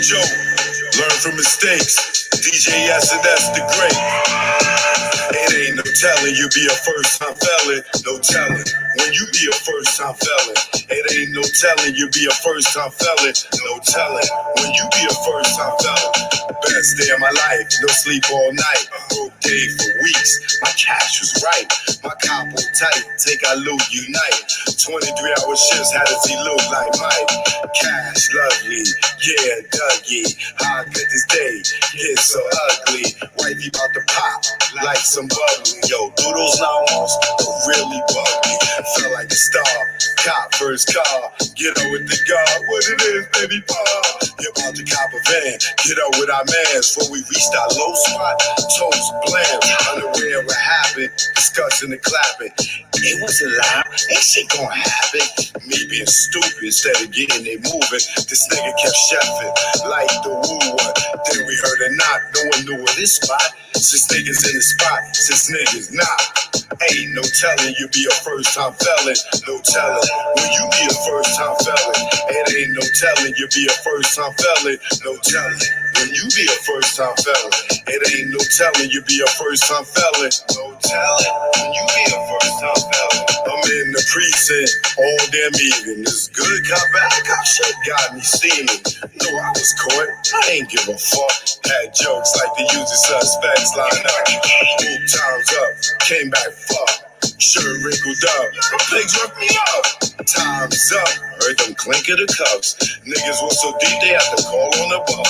joke. Learn from mistakes. DJ S&S the Great. It ain't no telling you be a first-time felon. No telling when you be a first-time felon. It ain't no telling you be a first-time felon. No telling when you be a first-time felon. Best day of my life, no sleep all night. Broke day for weeks, my cash was right. My combo tight, take our loot, unite. 23-hour shifts had to see loot like Mike. Cash lovely, yeah, Dougie. How could this day get so ugly? Wifey about to pop like some bubbly. Yo, do those lawnmowers really bug me. Felt like a star, cop first car. Get on with the guard, what it is, baby, bar. You're about to cop a van, get up with our mans. Before we reached our low spot, toes blam. Unaware what happened, discussing and clapping. It wasn't loud, ain't shit gonna happen. Me being stupid instead of getting it moving. This nigga kept chefing like the woo one. Then we heard a knock, no one knew where this spot. Since niggas in the spot, since niggas not. Ain't no telling you be a first time felon. No telling when you be a first time felon. It ain't no telling you be a first time felon. No telling when you be a first time felon. It ain't no telling you be a first time felon. No telling when you be a first time felon. I'm in the precinct all damn evening. This good cop, bad cop shit got me steaming. No, I was caught. I ain't give a fuck. Had jokes like the usual suspects lined up. Book times up, came back fucked. Shirt wrinkled up, the pigs roughed me up. Time's up, heard them clink of the cups. Niggas was so deep they had to call on the bus.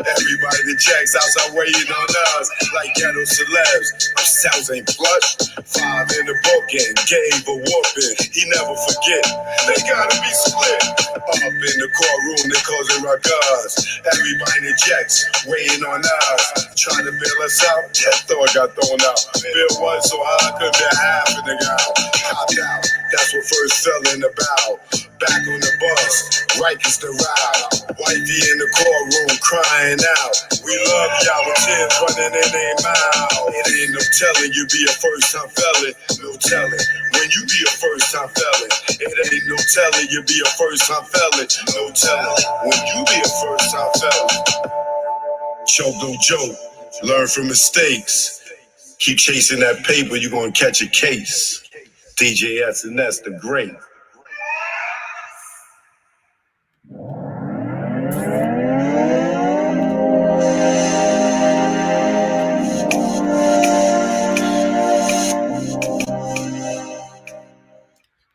Everybody that checks outside waiting on us like ghetto celebs. Our cells ain't plush. 5 in the book and gave a whooping. He never forget, they gotta be split. Up in the courtroom, they causing ruckus. Everybody that checks waiting on us. Trying to bail us out, that thought got thrown out. Bill was so high, couldn't be half a nigga out. Copped out, that's what first fell in about. Back on the bus, right is the ride. Wifey in the courtroom crying out. We love y'all with tears running in their mouth. It ain't no telling you be a first time felon. No telling when you be a first time felon. It ain't no telling you be a first time felon. No telling when you be a first time felon. Choke no joke, learn from mistakes. Keep chasing that paper, you gonna catch a case. DJ S&S the Great.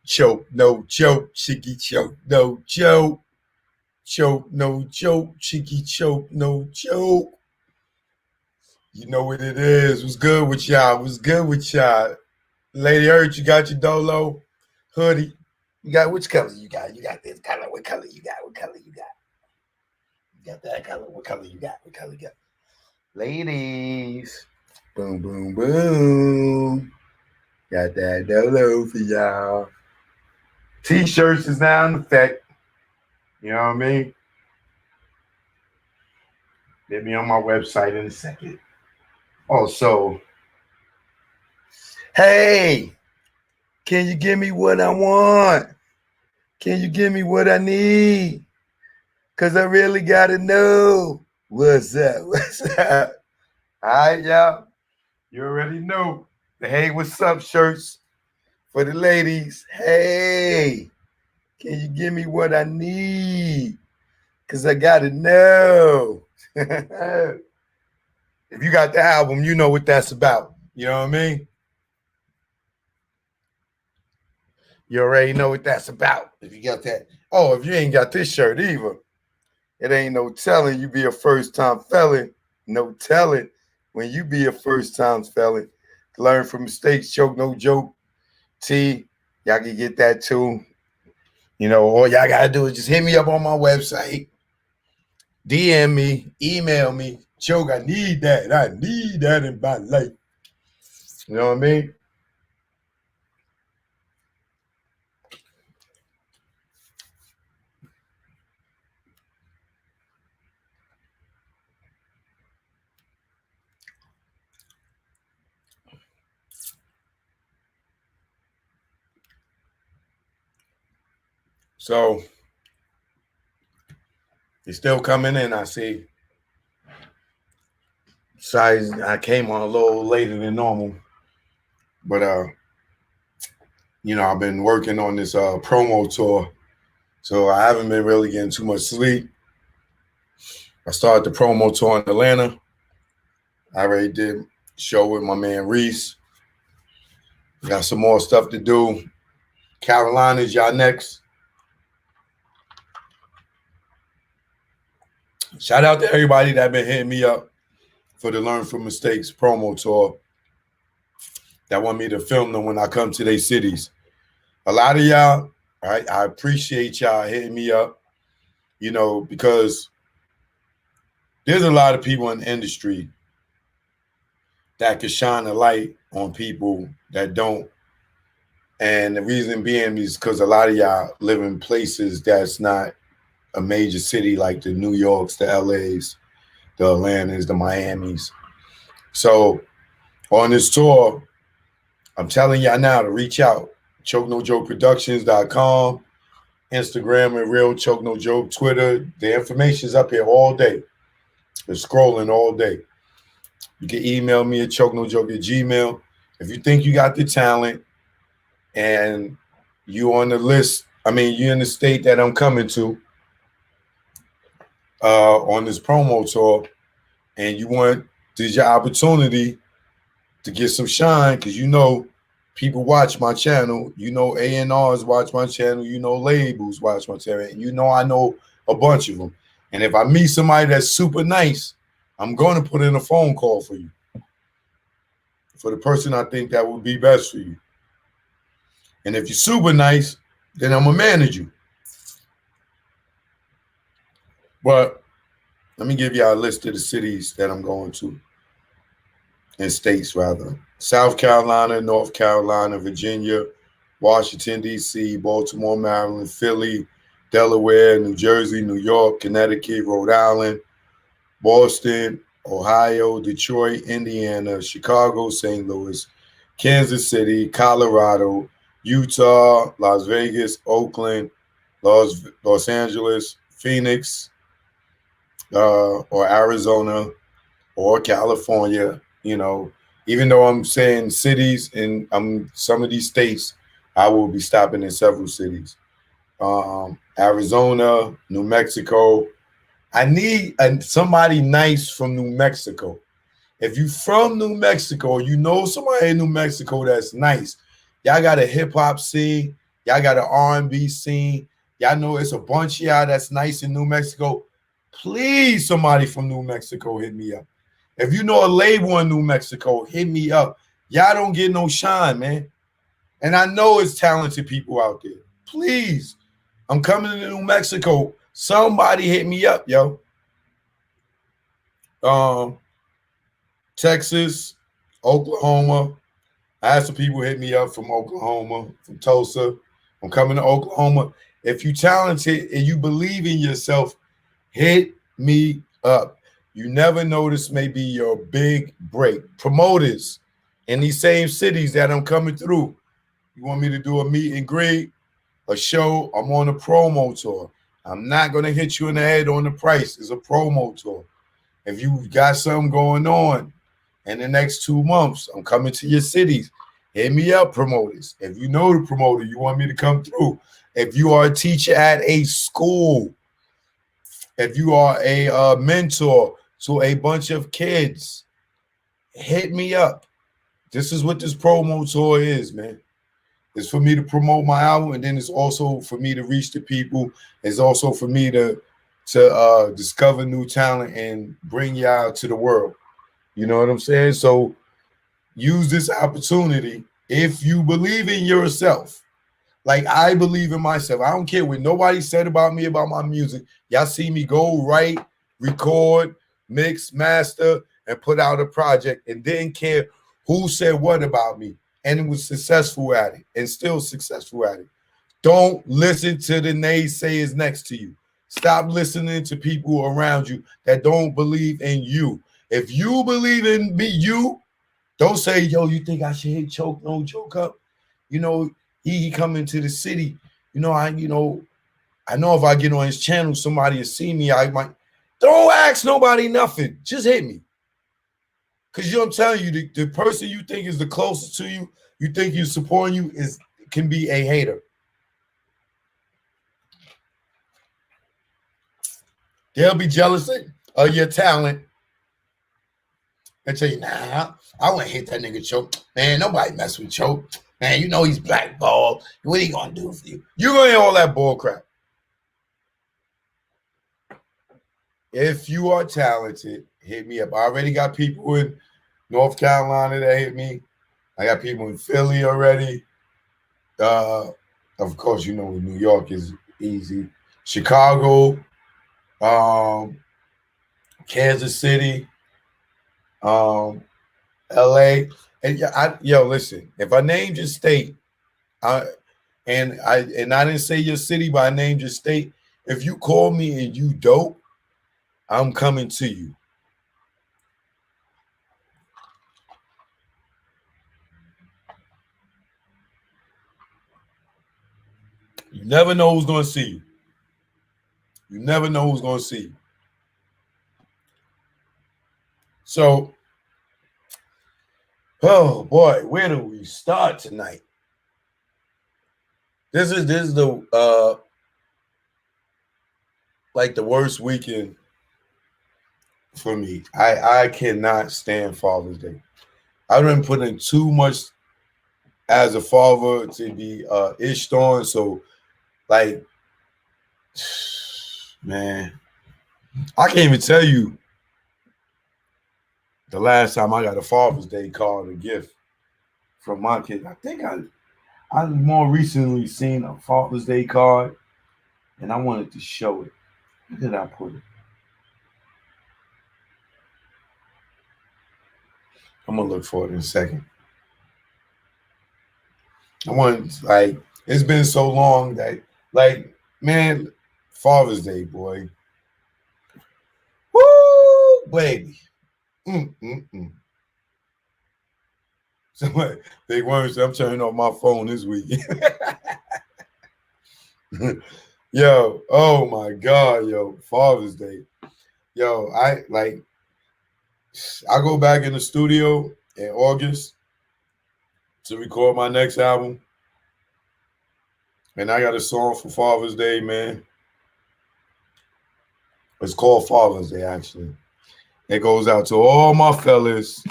Choke, no joke, cheeky choke, no joke. Choke, no joke, cheeky choke, no joke. You know what it is. What's good with y'all? What's good with y'all? Lady Earth, you got your dolo hoodie. You got which color you got? You got this color. What color you got? What color you got? You got that color. What color you got? What color you got? Ladies. Boom, boom, boom. Got that dolo for y'all. T-shirts is now in effect. You know what I mean? They'll be on my website in a second. Also, hey, can you give me what I want? Can you give me what I need? Because I really got to know what's up. What's up? All right, y'all. You already know the hey, what's up shirts for the ladies. Hey, can you give me what I need? Because I got to know. If you got the album, you know what that's about. You know what I mean? You already know what that's about. If you got that. Oh, if you ain't got this shirt either, it ain't no telling you be a first-time felon. No telling when you be a first-time felon. Learn from mistakes, choke, no joke. T, y'all can get that too. You know, all y'all got to do is just hit me up on my website. DM me, email me. Choke, I need that. I need that in my life. You know what I mean? So, It's still coming in, I see. Besides, I came on a little later than normal. But I've been working on this promo tour. So I haven't been really getting too much sleep. I started the promo tour in Atlanta. I already did a show with my man Reese. Got some more stuff to do. Carolina's y'all next. Shout out to everybody that been hitting me up for the Learn from Mistakes promo tour that want me to film them when I come to their cities. A lot of y'all, I appreciate y'all hitting me up, because there's a lot of people in the industry that can shine a light on people that don't. And the reason being is because a lot of y'all live in places that's not a major city like the New Yorks, the LAs, the Atlantas, the Miamis. So on this tour, I'm telling y'all now to reach out. ChokeNoJokeProductions.com, Instagram and Real Choke No Joke, Twitter. The information's up here all day. It's scrolling all day. You can email me at ChokeNoJoke@gmail. If you think you got the talent and you on the list, you're in the state that I'm coming to on this promo tour, and you want this your opportunity to get some shine, because people watch my channel, A&Rs watch my channel, labels watch my channel, and I know a bunch of them. And if I meet somebody that's super nice, I'm going to put in a phone call for you, for the person I think that would be best for you. And if you're super nice, then I'm going to manage you. But let me give y'all a list of the cities that I'm going to, and states rather. South Carolina, North Carolina, Virginia, Washington, D.C., Baltimore, Maryland, Philly, Delaware, New Jersey, New York, Connecticut, Rhode Island, Boston, Ohio, Detroit, Indiana, Chicago, St. Louis, Kansas City, Colorado, Utah, Las Vegas, Oakland, Los Angeles, Phoenix, or Arizona, or California. Even though I'm saying cities in some of these states, I will be stopping in several cities. Arizona, New Mexico. I need somebody nice from New Mexico. If you from New Mexico, somebody in New Mexico that's nice. Y'all got a hip hop scene. Y'all got an R&B scene. Y'all know it's a bunch of y'all that's nice in New Mexico. Please, somebody from New Mexico, hit me up. If you know a label in New Mexico, hit me up. Y'all don't get no shine, man. And I know it's talented people out there. Please, I'm coming to New Mexico. Somebody hit me up, yo. Texas, Oklahoma. I had some people hit me up from Oklahoma, from Tulsa. I'm coming to Oklahoma. If you talented and you believe in yourself, hit me up. You never know, this may be your big break. Promoters in these same cities that I'm coming through. You want me to do a meet and greet, a show? I'm on a promo tour. I'm not going to hit you in the head on the price. It's a promo tour. If you got something going on in the next 2 months, I'm coming to your cities. Hit me up, promoters. If you know the promoter, you want me to come through. If you are a teacher at a school, if you are a mentor to a bunch of kids, hit me up. This is what this promo tour is, man. It's for me to promote my album, and then it's also for me to reach the people. It's also for me to discover new talent and bring y'all to the world. You know what I'm saying? So use this opportunity if you believe in yourself. Like I believe in myself. I don't care what nobody said about me, about my music. Y'all see me go write, record, mix, master, and put out a project, and didn't care who said what about me. And it was successful at it, and still successful at it. Don't listen to the naysayers next to you. Stop listening to people around you that don't believe in you. If you believe in me, don't say, yo, you think I should hit Choke No Joke up? He come into the city. I know if I get on his channel, somebody will see me. I might. Don't ask nobody nothing. Just hit me. Because I'm telling you, the person you think is the closest to you, you think you're supporting you, can be a hater. They'll be jealous of your talent and tell you, nah, I wouldn't hit that nigga Choke. Man, nobody mess with Choke. Man, you know he's blackballed. What he gonna do for you? You're gonna hear all that bull crap. If you are talented, hit me up. I already got people in North Carolina that hit me. I got people in Philly already. Of course, you know New York is easy. Chicago, Kansas City, LA. And listen, if I named your state, I didn't say your city, but I named your state. If you call me and you dope, I'm coming to you. You never know who's going to see you. You never know who's going to see you. So, oh boy, where do we start tonight? This is the like the worst weekend for me. I cannot stand Father's Day. I didn't put in too much as a father to be ished on. So, like, man, I can't even tell you the last time I got a Father's Day card or gift from my kid. I think I more recently seen a Father's Day card, and I wanted to show it. Where did I put it? I'm gonna look for it in a second. I want, like, it's been so long that, like, man, Father's Day, boy. Woo, baby. So, Big Worm said, I'm turning off my phone this week. Yo, oh my God, yo, Father's Day. Yo, I go back in the studio in August to record my next album. And I got a song for Father's Day, man. It's called Father's Day, actually. It goes out to all my fellas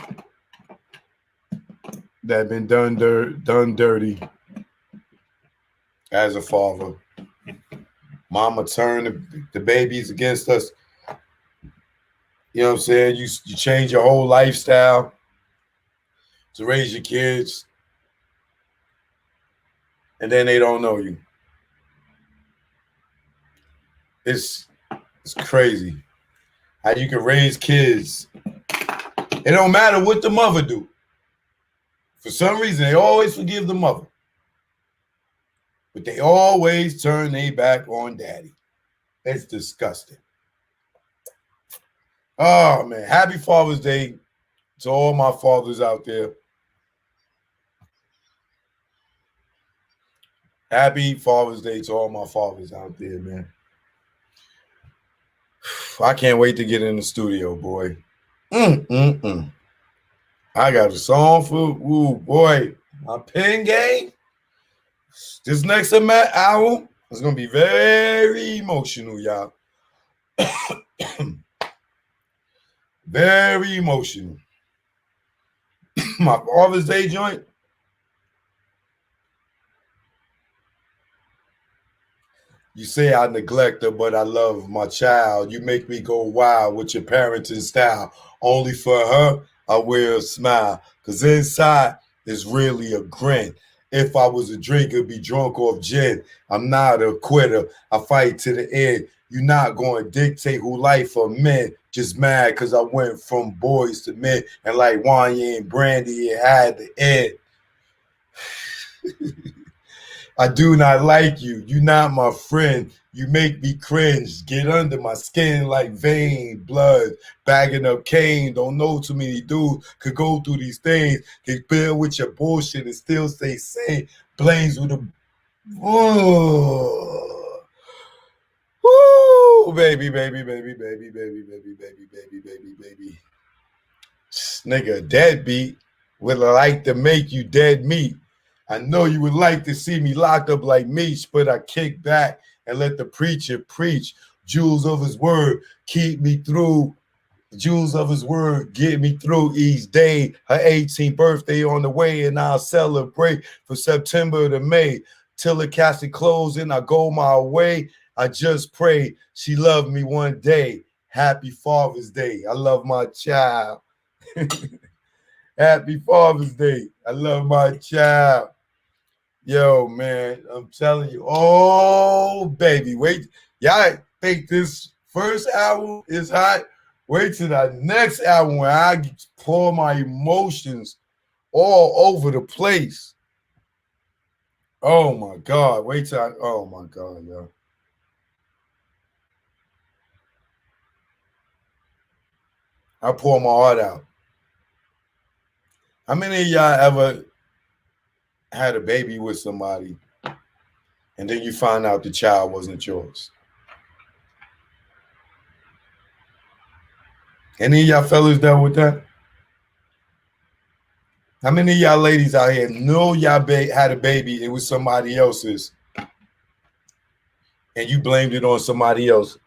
that been done dirty as a father. Mama turned the babies against us. You know what I'm saying? You change your whole lifestyle to raise your kids, and then they don't know you. It's crazy how you can raise kids. It don't matter what the mother do. For some reason, they always forgive the mother. But they always turn their back on daddy. It's disgusting. Oh, man. Happy Father's Day to all my fathers out there. Happy Father's Day to all my fathers out there, man. I can't wait to get in the studio, boy. I got a song for, boy, my pen game. This next album is going to be very emotional, y'all. Very emotional. My Father's Day joint. You say I neglect her, but I love my child. You make me go wild with your parenting style. Only for her, I wear a smile. Because inside is really a grin. If I was a drinker, be drunk off gin. I'm not a quitter. I fight to the end. You're not going to dictate who life for men. Just mad because I went from boys to men. And like Wanya and Brandy, it had to end. I do not like you. You're not my friend. You make me cringe. Get under my skin like vein, blood, bagging up cane. Don't know too many dudes could go through these things. Can bear with your bullshit and still stay sane. Blames with a... Oh, baby, baby, baby, baby, baby, baby, baby, baby, baby, baby. Nigga, deadbeat would like to make you dead meat. I know you would like to see me locked up like Meech, but I kick back and let the preacher preach. Jewels of his word keep me through. Jewels of his word get me through each day. Her 18th birthday on the way, and I'll celebrate from September to May. Till the casket closes and I go my way. I just pray she loved me one day. Happy Father's Day. I love my child. Happy Father's Day. I love my child. Yo, man, I'm telling you. Oh, baby. Wait. Y'all think this first album is hot? Wait till the next album where I pour my emotions all over the place. Oh, my God. Wait till oh, my God, yo. I pour my heart out. How many of y'all ever had a baby with somebody and then you find out the child wasn't yours? Any of y'all fellas dealt with that? How many of y'all ladies out here know y'all had a baby, it was somebody else's, and you blamed it on somebody else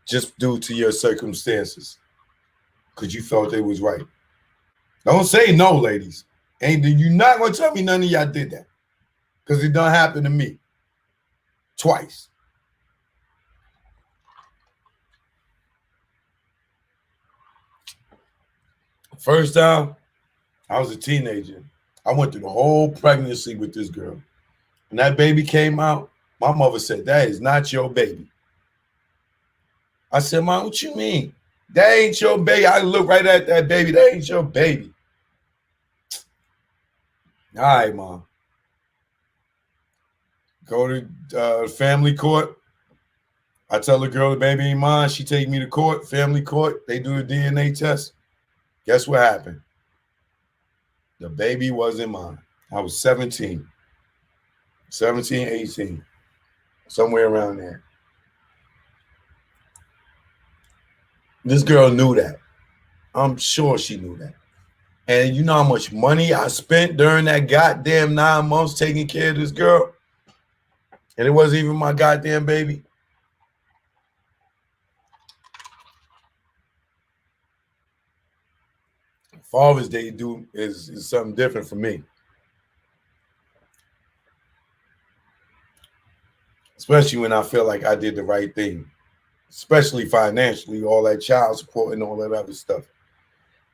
just due to your circumstances because you felt it was right? Don't say no, ladies. And you're not going to tell me none of y'all did that because it done happened to me twice. First time, I was a teenager. I went through the whole pregnancy with this girl. When that baby came out, my mother said, that is not your baby. I said, Mom, what you mean? That ain't your baby. I look right at that baby. That ain't your baby. All right, Mom. Go to family court. I tell the girl the baby ain't mine. She take me to court, family court. They do a DNA test. Guess what happened? The baby wasn't mine. I was 17, 18, somewhere around there. This girl knew that. I'm sure she knew that. And you know how much money I spent during that goddamn 9 months taking care of this girl? And it wasn't even my goddamn baby. Father's Day is something different for me. Especially when I feel like I did the right thing. Especially financially, all that child support and all that other stuff.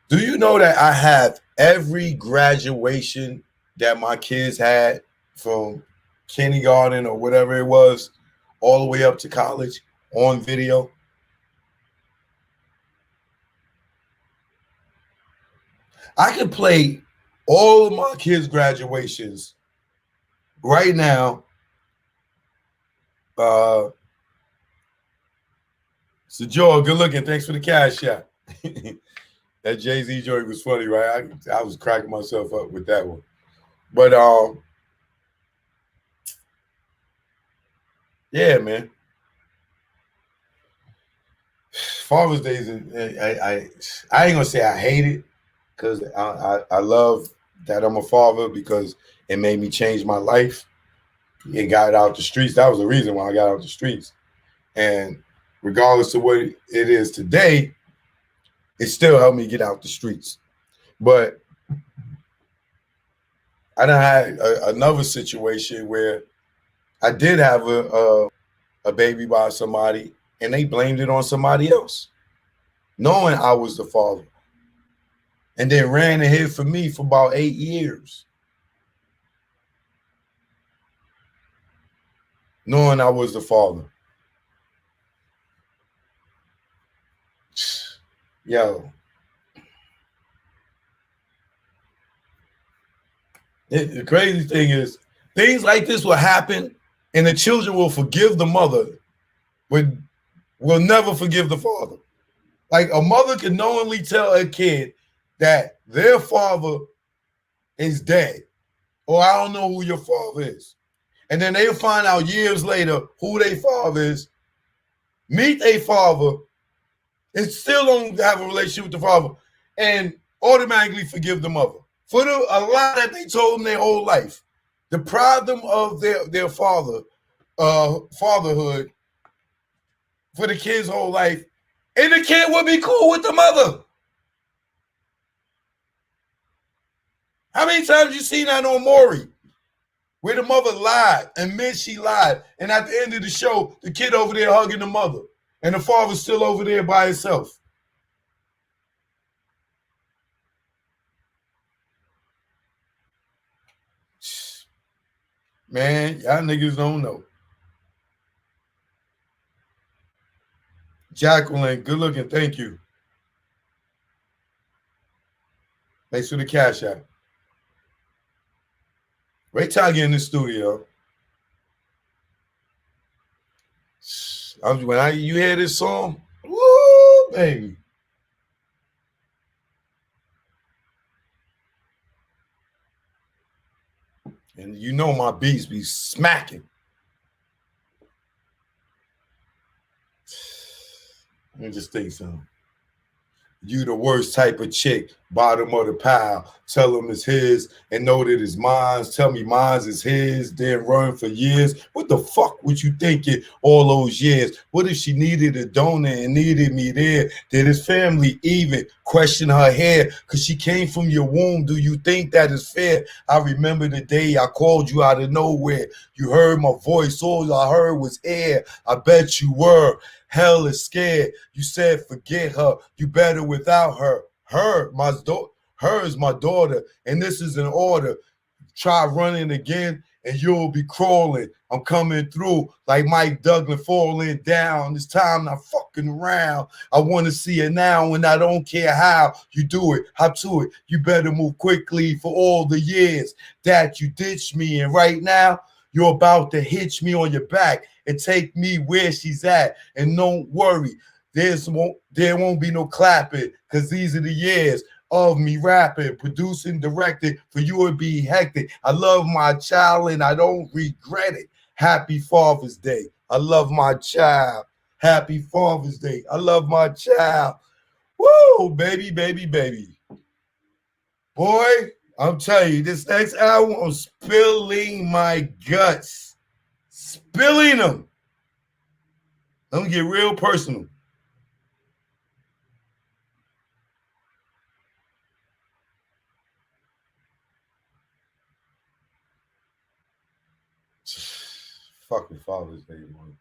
Do you know that I have every graduation that my kids had from kindergarten or whatever it was all the way up to college on video? I can play all of my kids' graduations right now. So Joel, good looking. Thanks for the cash shot. That Jay-Z joint was funny, right? I was cracking myself up with that one. But yeah, man. Father's Day is I ain't gonna say I hate it because I love that I'm a father because it made me change my life and got out the streets. That was the reason why I got out the streets. And regardless of what it is today, it still helped me get out the streets. But I done had another situation where I did have a baby by somebody and they blamed it on somebody else, knowing I was the father. And then ran ahead for me for about 8 years, knowing I was the father. Yo. The crazy thing is, things like this will happen and the children will forgive the mother, but will never forgive the father. Like a mother can knowingly tell a kid that their father is dead, or I don't know who your father is. And then they'll find out years later who their father is. meet a father and still don't have a relationship with the father and automatically forgive the mother for a lie that they told them their whole life, deprive them of their fatherhood for the kid's whole life, and the kid would be cool with the mother. How many times you seen that on Maury? Where the mother lied, admit she lied, and at the end of the show, the kid over there hugging the mother, and the father's still over there by himself. Man, y'all niggas don't know. Jacqueline, good looking, thank you. Thanks for the cash out. Wait till I get in the studio. When you hear this song, woo, baby. And you know my beats be smacking. Let me just think something. You the worst type of chick, bottom of the pile. Tell him it's his and know that it's mine. Tell me mine's is his, then run for years. What the fuck would you thinking all those years? What if she needed a donor and needed me there? Did his family even question her hair? Cause she came from your womb. Do you think that is fair? I remember the day I called you out of nowhere. You heard my voice, all I heard was air. I bet you were. Hell is scared. You said forget her. You better without her. Her is my daughter, and this is an order. Try running again, and you'll be crawling. I'm coming through like Mike Douglas falling down. It's time not fucking around. I want to see it now, and I don't care how you do it. Hop to it. You better move quickly for all the years that you ditched me, and right now you're about to hitch me on your back and take me where she's at. And don't worry, there won't be no clapping, because these are the years of me rapping, producing, directing. For you would be hectic. I love my child and I don't regret it. Happy Father's Day. I love my child. Happy Father's Day. I love my child. Woo, baby, baby, baby. Boy, I'm telling you, this next album, I'm spilling my guts. Spilling them. I'm gonna get real personal. Fucking Father's Day, man.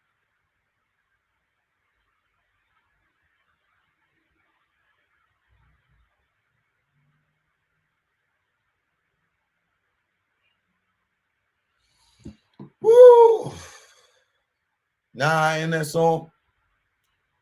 Woo! Nah, in that song.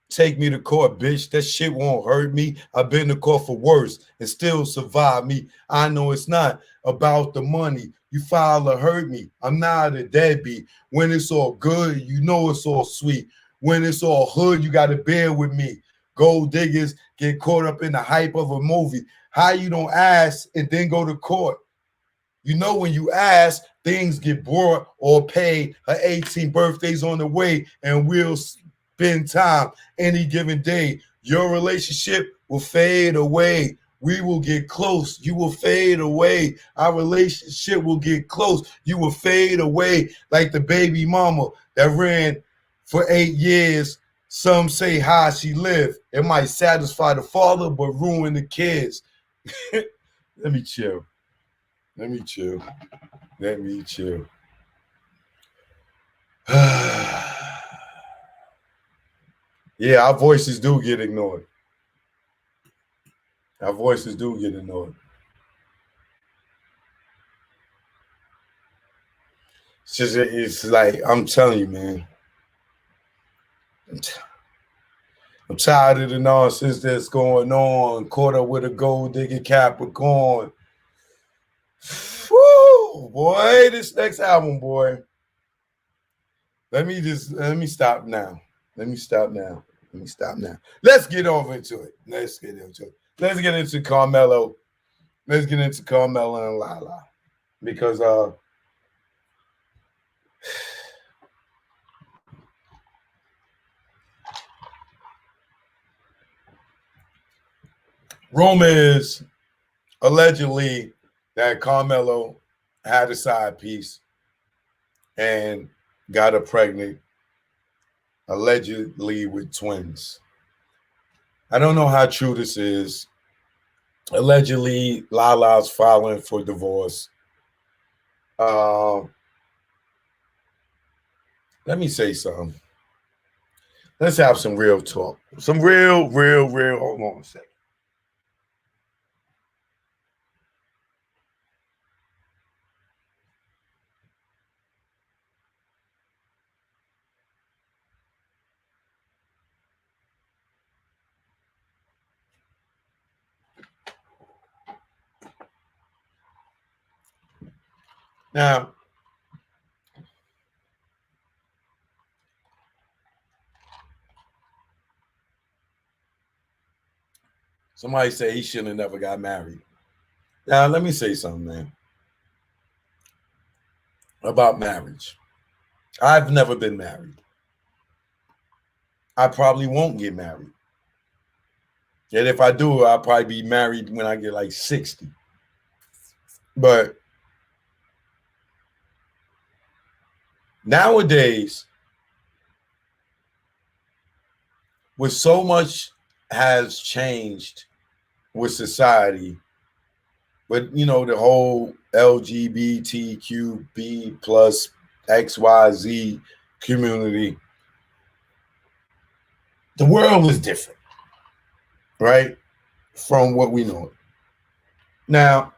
Take me to court, bitch. That shit won't hurt me. I've been to court for worse and still survive me. I know it's not about the money. You file to hurt me. I'm not a deadbeat. When it's all good, you know it's all sweet. When it's all hood, you got to bear with me. Gold diggers get caught up in the hype of a movie. How you don't ask and then go to court? You know, when you ask, things get brought or paid. Her 18th birthday's on the way, and we'll spend time any given day. Your relationship will fade away. We will get close. You will fade away. Our relationship will get close. You will fade away like the baby mama that ran for 8 years. Some say how she lived. It might satisfy the father, but ruin the kids. Let me chill. Let me chill. Let me chill. Yeah, our voices do get ignored. Our voices do get ignored. It's like, I'm telling you, man. I'm tired of the nonsense that's going on. Caught up with a gold digger Capricorn. Woo, boy, this next album, boy. Let me stop now. Let's get over into it. Let's get into Carmelo. Let's get into Carmelo and Lala. Because Rumor is allegedly that Carmelo had a side piece and got her pregnant, allegedly with twins. I don't know how true this is. Allegedly, Lala's filing for divorce. Um, Let me say something. Let's have some real talk. Some real. Hold on a second. Now, somebody say he shouldn't have never got married. Now, let me say something, man, about marriage. I've never been married. I probably won't get married. And if I do, I'll probably be married when I get like 60. But nowadays, with so much has changed with society, but the whole LGBTQB plus XYZ community, the world is different, right? From what we know. Now,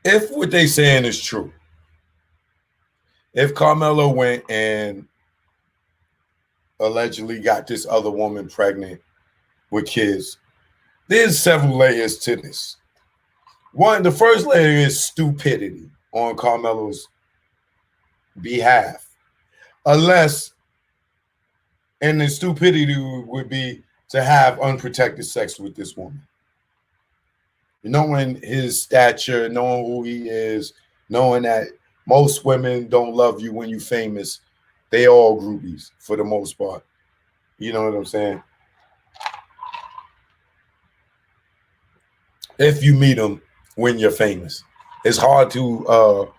if what they saying is true, if Carmelo went and allegedly got this other woman pregnant with kids, there's several layers to this. One, the first layer is stupidity on Carmelo's behalf. Unless, and the stupidity would be to have unprotected sex with this woman. Knowing his stature, knowing who he is, knowing that most women don't love you when you're famous. They all groupies for the most part. You know what I'm saying? If you meet them when you're famous, it's hard to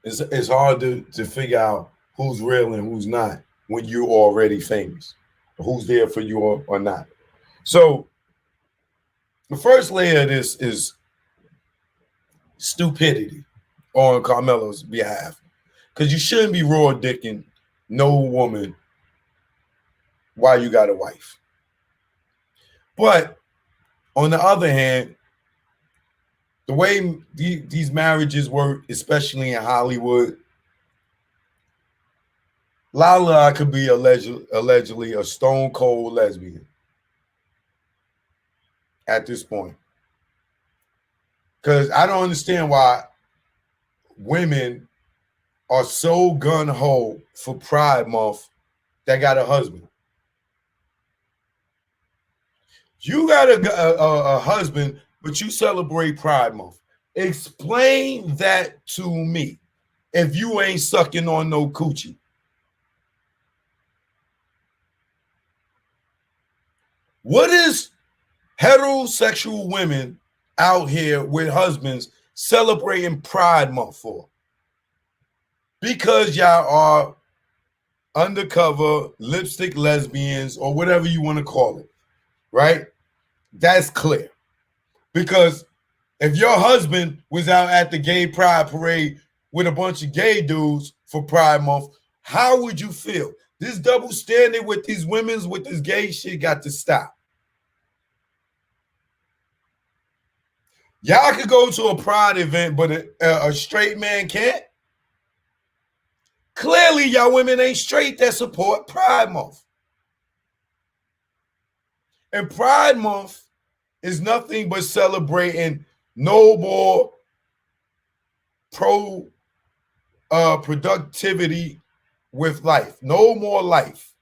it's hard to figure out who's real and who's not when you're already famous, who's there for you or not. So the first layer of this is stupidity on Carmelo's behalf, because you shouldn't be raw dicking no woman while you got a wife. But on the other hand, the way these marriages work, especially in Hollywood, Lala could be allegedly a stone cold lesbian at this point. Because I don't understand why women are so gun-ho for Pride Month that got a husband. You got a husband, but you celebrate Pride Month. Explain that to me if you ain't sucking on no coochie. What is heterosexual women out here with husbands celebrating Pride Month for? Because y'all are undercover lipstick lesbians or whatever you want to call it, right? That's clear. Because if your husband was out at the gay pride parade with a bunch of gay dudes for Pride Month, how would you feel? This double standard with these women's with this gay shit got to stop. Y'all could go to a pride event, but a straight man can't. Clearly, y'all women ain't straight that support Pride Month. And Pride Month is nothing but celebrating noble productivity with life. No more life.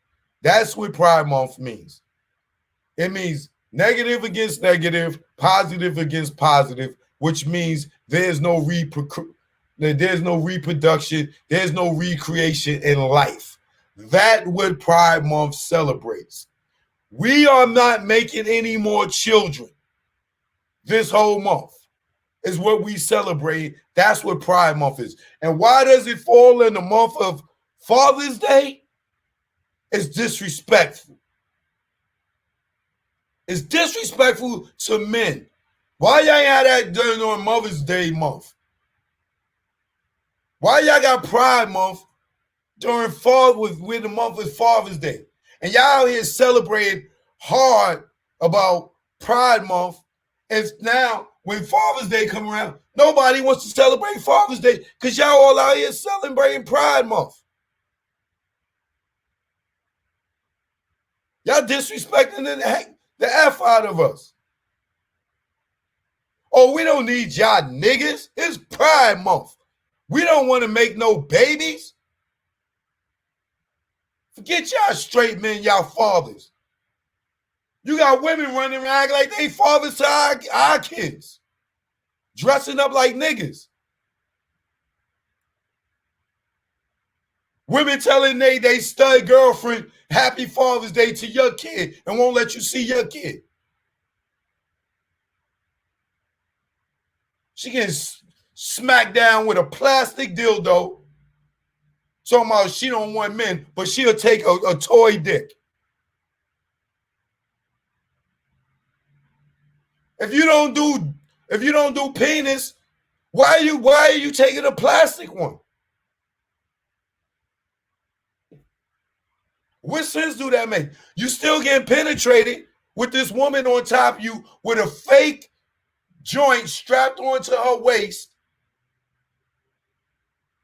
That's what Pride Month means. It means negative against negative, positive against positive, which means there's no reproduction, there's no recreation in life. That's what Pride Month celebrates. We are not making any more children this whole month. Is what we celebrate. That's what Pride Month is. And why does it fall in the month of Father's Day? It's disrespectful. It's disrespectful to men. Why y'all had that during Mother's Day month? Why y'all got Pride Month during with the month of Father's Day? And y'all out here celebrating hard about Pride Month. And now when Father's Day come around, nobody wants to celebrate Father's Day because y'all all out here celebrating Pride Month. Y'all disrespecting the F out of us. Oh, we don't need y'all niggas. It's Pride Month. We don't want to make no babies. Forget y'all straight men, y'all fathers. You got women running around like they fathers to our kids. Dressing up like niggas. Women telling they stud girlfriend happy Father's Day to your kid and won't let you see your kid. She gets smacked down with a plastic dildo. Talking about she don't want men, but she'll take a toy dick. If you don't do penis, why are you taking a plastic one? What sense do that make? You still getting penetrated with this woman on top of you with a fake joint strapped onto her waist.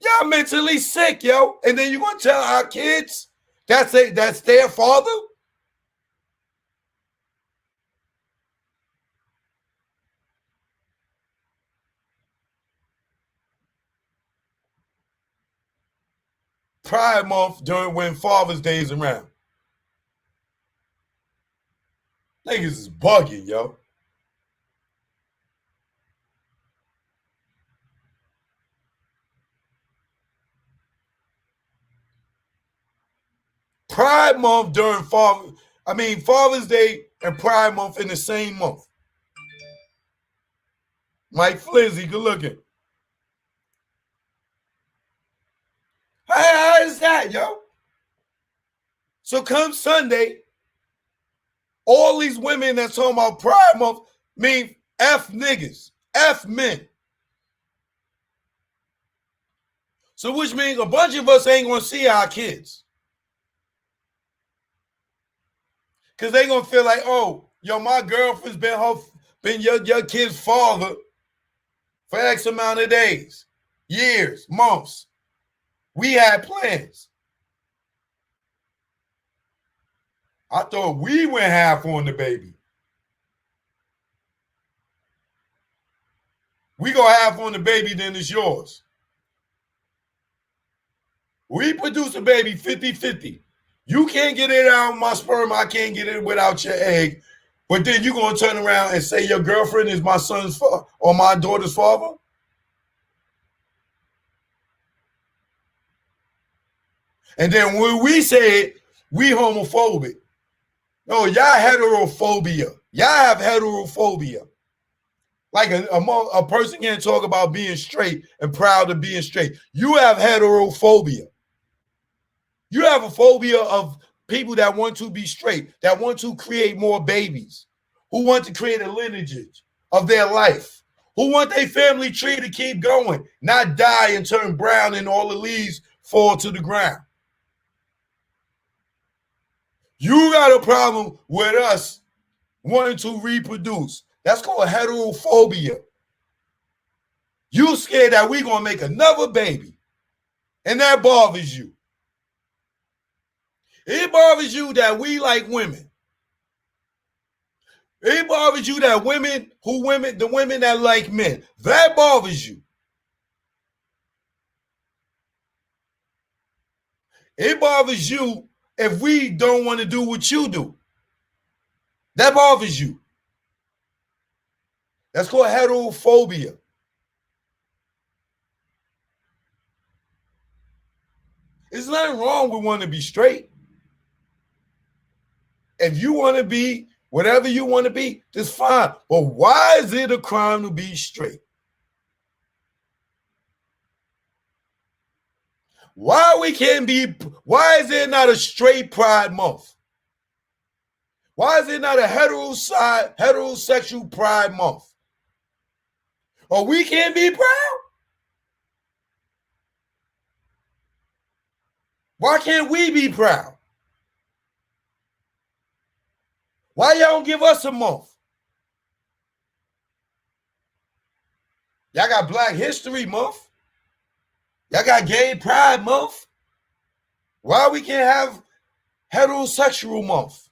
Y'all mentally sick, yo. And then you gonna tell our kids that's their father? Pride Month during when Father's Day is around. Niggas is bugging, yo. Pride Month during Father's Day and Pride Month in the same month. Mike Flinzy, good looking. How is that, yo? So come Sunday, all these women that's talking about Pride Month mean F niggas, F men. So which means a bunch of us ain't gonna see our kids. Cause they gonna feel like, oh, yo, my girlfriend's been your kid's father for X amount of days, years, months. We had plans. I thought we went half on the baby. We go half on the baby, then it's yours. We produce a baby 50-50. You can't get it out of my sperm. I can't get it without your egg. But then you're going to turn around and say your girlfriend is my son's father or my daughter's father? And then when we say it, we homophobic. No, y'all heterophobia. Y'all have heterophobia. Like a person can't talk about being straight and proud of being straight. You have heterophobia. You have a phobia of people that want to be straight, that want to create more babies, who want to create a lineage of their life, who want their family tree to keep going, not die and turn brown and all the leaves fall to the ground. You got a problem with us wanting to reproduce. That's called heterophobia. You scared that we're going to make another baby, and that bothers you. It bothers you that we like women. It bothers you that the women that like men, that bothers you. It bothers you if we don't want to do what you do. That bothers you. That's called heterophobia. There's nothing wrong with wanting to be straight. If you want to be whatever you want to be, that's fine. But why is it a crime to be straight? Why we can't be? Why is there not a straight pride month? Why is it not a heterosexual pride month? Or we can't be proud? Why can't we be proud? Why y'all don't give us a month? Y'all got Black History Month. Y'all got Gay Pride Month. Why we can't have heterosexual month?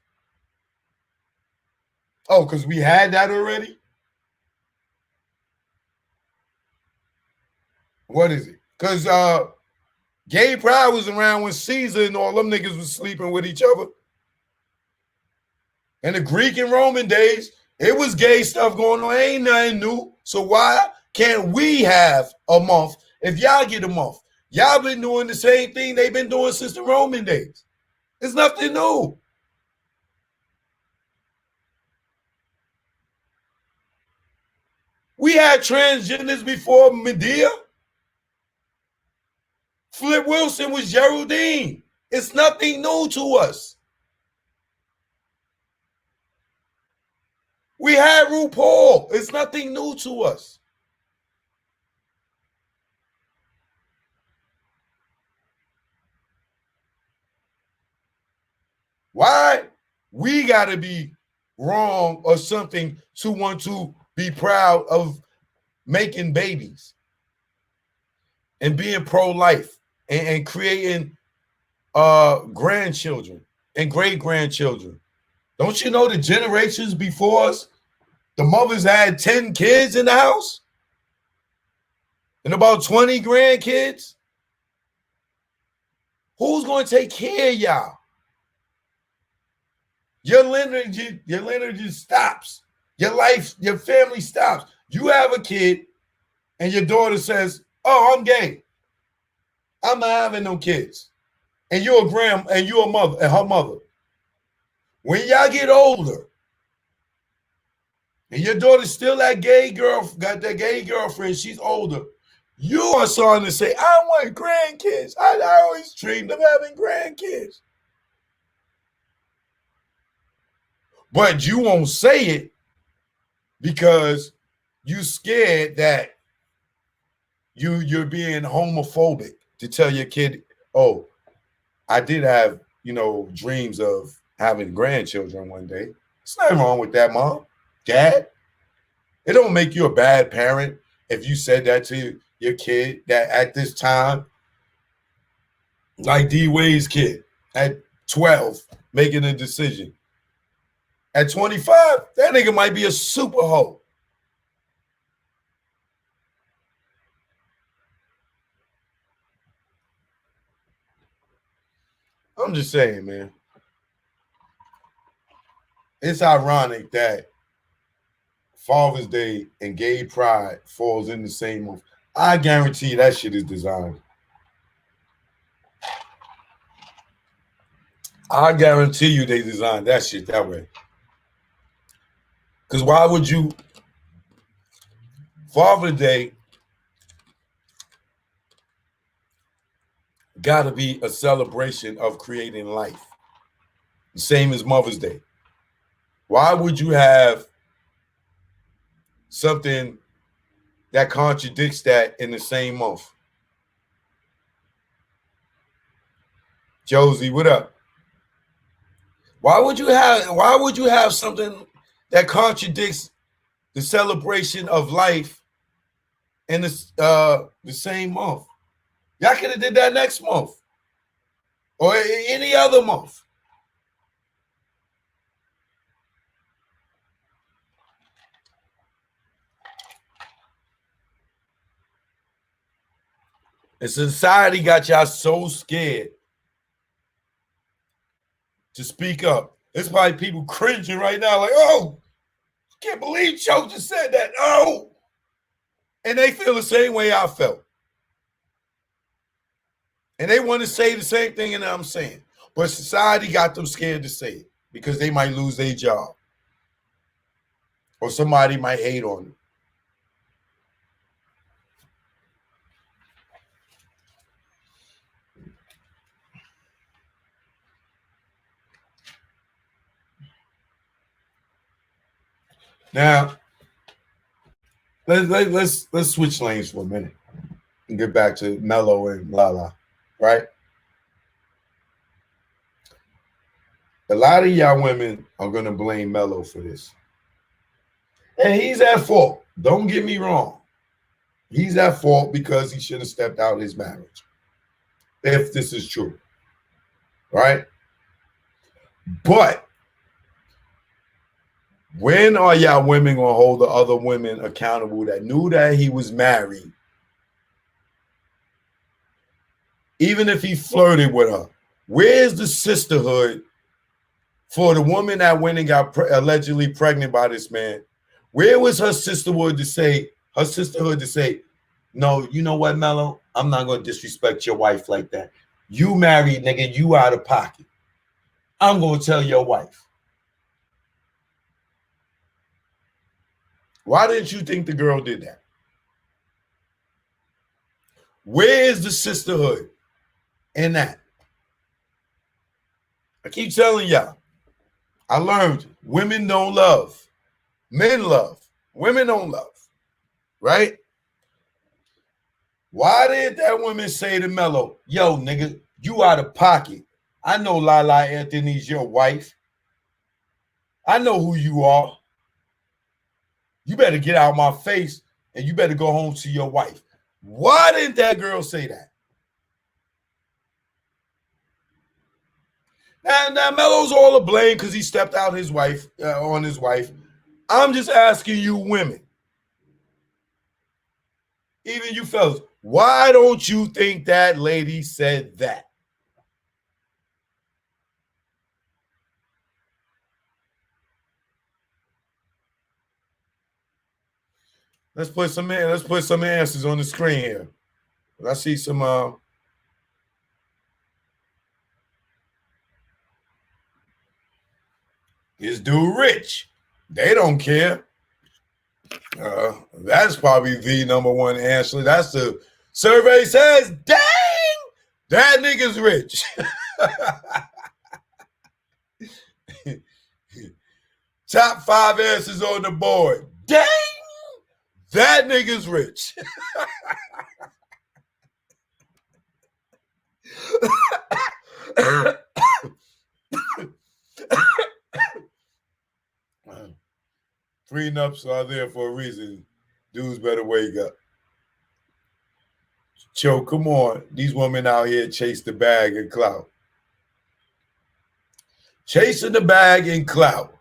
Oh, because we had that already? What is it? Because Gay Pride was around when Caesar and all them niggas was sleeping with each other. In the Greek and Roman days, it was gay stuff going on. Ain't nothing new. So why can't we have a month if y'all get a month? Y'all been doing the same thing they've been doing since the Roman days. It's nothing new. We had transgenders before Medea. Flip Wilson was Geraldine. It's nothing new to us. We had RuPaul. It's nothing new to us. Why we got to be wrong or something to want to be proud of making babies and being pro-life and creating grandchildren and great-grandchildren? Don't you know the generations before us, the mothers had 10 kids in the house and about 20 grandkids? Who's going to take care of y'all? Your lineage stops. Your life, your family stops. You have a kid and your daughter says, oh, I'm gay. I'm not having no kids. And you're a mother and her mother. When y'all get older and your daughter's still got that gay girlfriend, she's older, you are starting to say, I want grandkids. I always dreamed of having grandkids. But you won't say it because you scared that you're being homophobic to tell your kid, oh, I did have, dreams of having grandchildren one day. There's nothing wrong with that, mom, dad. It don't make you a bad parent if you said that to your kid that at this time, like D Wade's kid at 12, making a decision. At 25, that nigga might be a super hoe. I'm just saying, man. It's ironic that Father's Day and Gay Pride falls in the same month. I guarantee that shit is designed. I guarantee you they designed that shit that way. Because why would you? Father's Day got to be a celebration of creating life. The same as Mother's Day. Why would you have something that contradicts that in the same month? Josie, what up? Why would you have something that contradicts the celebration of life in the same month? Y'all could have did that next month or any other month. And society got y'all so scared to speak up. It's probably people cringing right now, like, oh, Can't believe Cho just said that. Oh. And they feel the same way I felt. And they want to say the same thing that I'm saying. But society got them scared to say it because they might lose their job. Or somebody might hate on them. Now, let's switch lanes for a minute and get back to Melo and Lala, right? A lot of y'all women are going to blame Melo for this. And he's at fault. Don't get me wrong. He's at fault because he should have stepped out of his marriage. If this is true. Right? But when are y'all women going to hold the other women accountable that knew that he was married? Even if he flirted with her. Where's the sisterhood for the woman that went and got allegedly pregnant by this man? Where was her sisterhood to say, no, you know what, Melo? I'm not going to disrespect your wife like that. You married, nigga, you out of pocket. I'm going to tell your wife. Why didn't you think the girl did that? Where is the sisterhood in that? I keep telling y'all, I learned women don't love. Men love. Women don't love. Right? Why did that woman say to Melo, yo, nigga, you out of pocket. I know Lala Anthony's your wife. I know who you are. You better get out of my face and you better go home to your wife. Why didn't that girl say that? Now Melo's all to blame because he stepped out his wife on his wife. I'm just asking you women, even you fellas, why don't you think that lady said that? Let's put some answers on the screen here. I see some is dude rich? They don't care. That's probably the number one answer. That's the survey says, dang, that nigga's rich. Top 5 answers on the board. Dang, that nigga's rich. Prenups are there for a reason. Dudes better wake up. Cho, come on. These women out here chase the bag and clout. Chasing the bag and clout.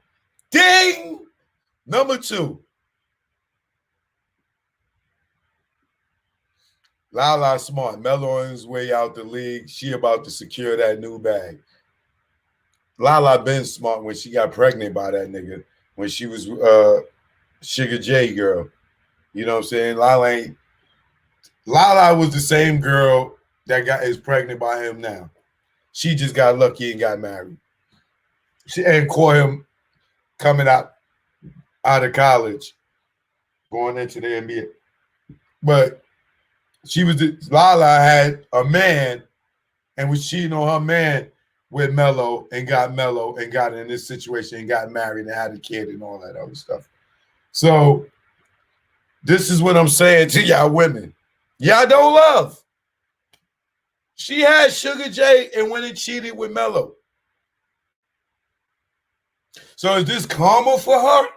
Ding! Number 2. Lala smart. Melo on his way out the league. She about to secure that new bag. Lala been smart when she got pregnant by that nigga. When she was Sugar J girl. You know what I'm saying? Lala was the same girl that is pregnant by him now. She just got lucky and got married. And caught him coming out of college, going into the NBA. But Lala had a man and was cheating on her man with Melo and got in this situation and got married and had a kid and all that other stuff. So this is what I'm saying to y'all women. Y'all don't love. She had Sugar J and went and cheated with Melo. So is this karma for her?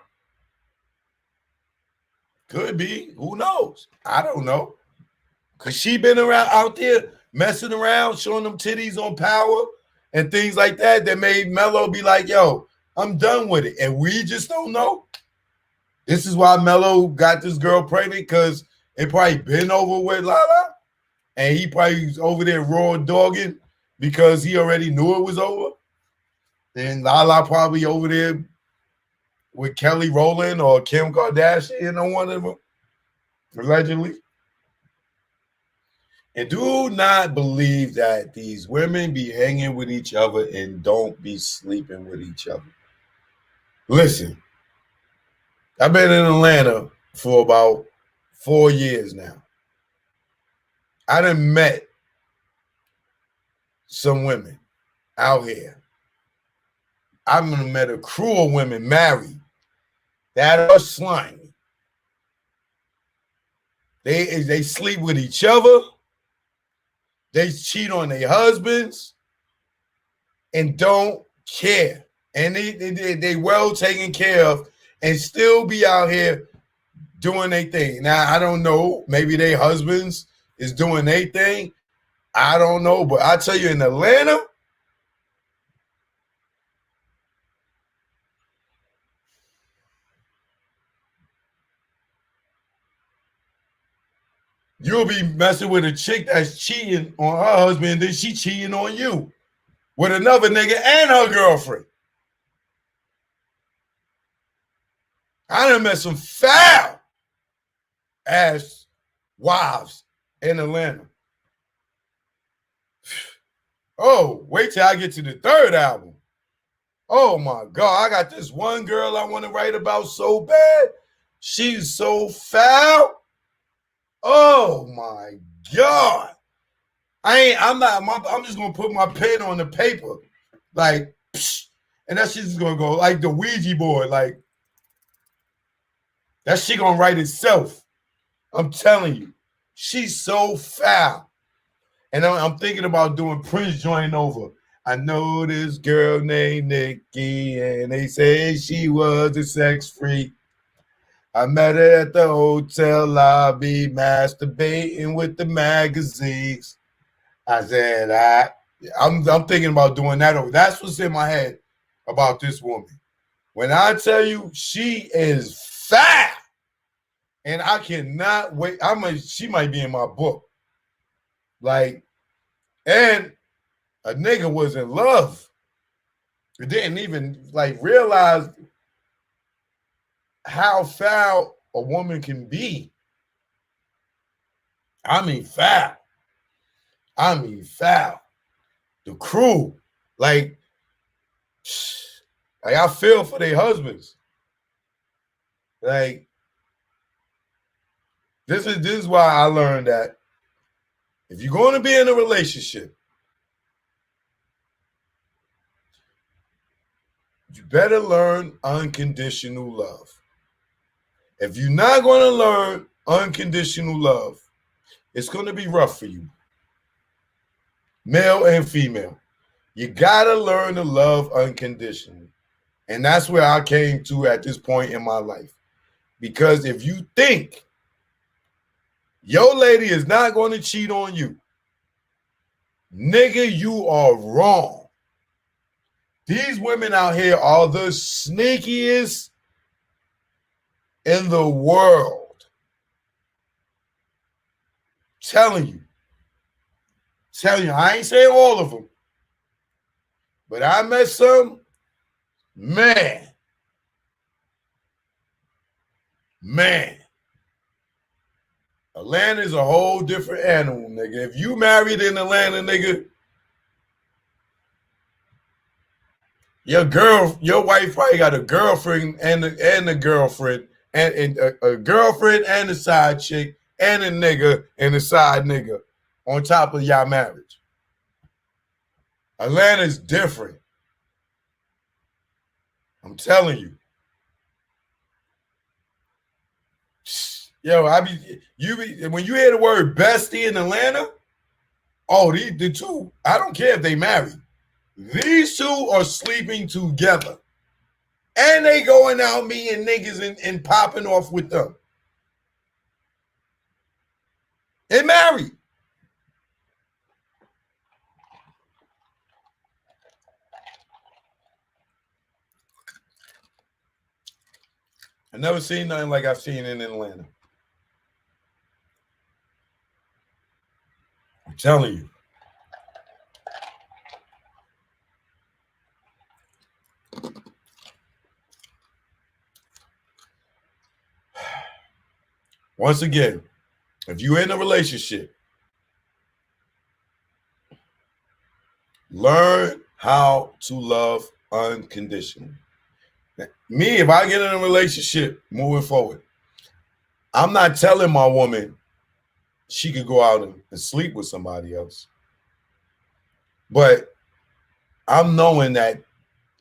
Could be. Who knows? I don't know. Because she been around out there messing around, showing them titties on Power and things like that made Melo be like, yo, I'm done with it. And we just don't know. This is why Melo got this girl pregnant, because it probably been over with Lala. And he probably was over there raw dogging because he already knew it was over. And Lala probably over there with Kelly Rowland or Kim Kardashian or one of them, allegedly. And do not believe that these women be hanging with each other and don't be sleeping with each other. Listen, I've been in Atlanta for about 4 years now. I done met some women out here. I've met a crew of women married that are slimy. They sleep with each other. They cheat on their husbands and don't care. And they well taken care of and still be out here doing their thing. Now, I don't know. Maybe their husbands is doing their thing. I don't know. But I tell you, in Atlanta, you'll be messing with a chick that's cheating on her husband, and then she cheating on you with another nigga and her girlfriend. I done met some foul ass wives in Atlanta. Oh, wait till I get to the third album. Oh my God, I got this one girl I want to write about so bad. She's so foul. Oh my God. I'm just gonna put my pen on the paper. Like, psh, and that shit's gonna go like the Ouija board. Like, that shit gonna write itself. I'm telling you. She's so foul. And I'm thinking about doing Prince joint over. I know this girl named Nikki, and they say she was a sex freak. I met her at the hotel lobby, masturbating with the magazines. I said, I'm thinking about doing that over. That's what's in my head about this woman. When I tell you she is fat, and I cannot wait. She might be in my book. Like, and a nigga was in love. It didn't even like realize how foul a woman can be. I mean foul. The crew, like I feel for their husbands. Like this is why I learned that if you're going to be in a relationship, you better learn unconditional love. If you're not going to learn unconditional love, it's going to be rough for you, male and female. You got to learn to love unconditionally. And that's where I came to at this point in my life. Because if you think your lady is not going to cheat on you, nigga, you are wrong. These women out here are the sneakiest in the world. Telling you, I ain't saying all of them, but I met some, man. Atlanta is a whole different animal, nigga. If you married in Atlanta, nigga, your wife probably got a girlfriend and a girlfriend and a girlfriend and a side chick and a nigga and a side nigga on top of y'all marriage. Atlanta's different. I'm telling you. Yo, when you hear the word bestie in Atlanta, oh, the two, I don't care if they married. These two are sleeping together. And they going out meeting niggas and popping off with them. They married. I never seen nothing like I've seen in Atlanta. I'm telling you. once again, if you're in a relationship, learn how to love unconditionally. Me, if I get in a relationship moving forward, I'm not telling my woman she could go out and sleep with somebody else. But I'm knowing that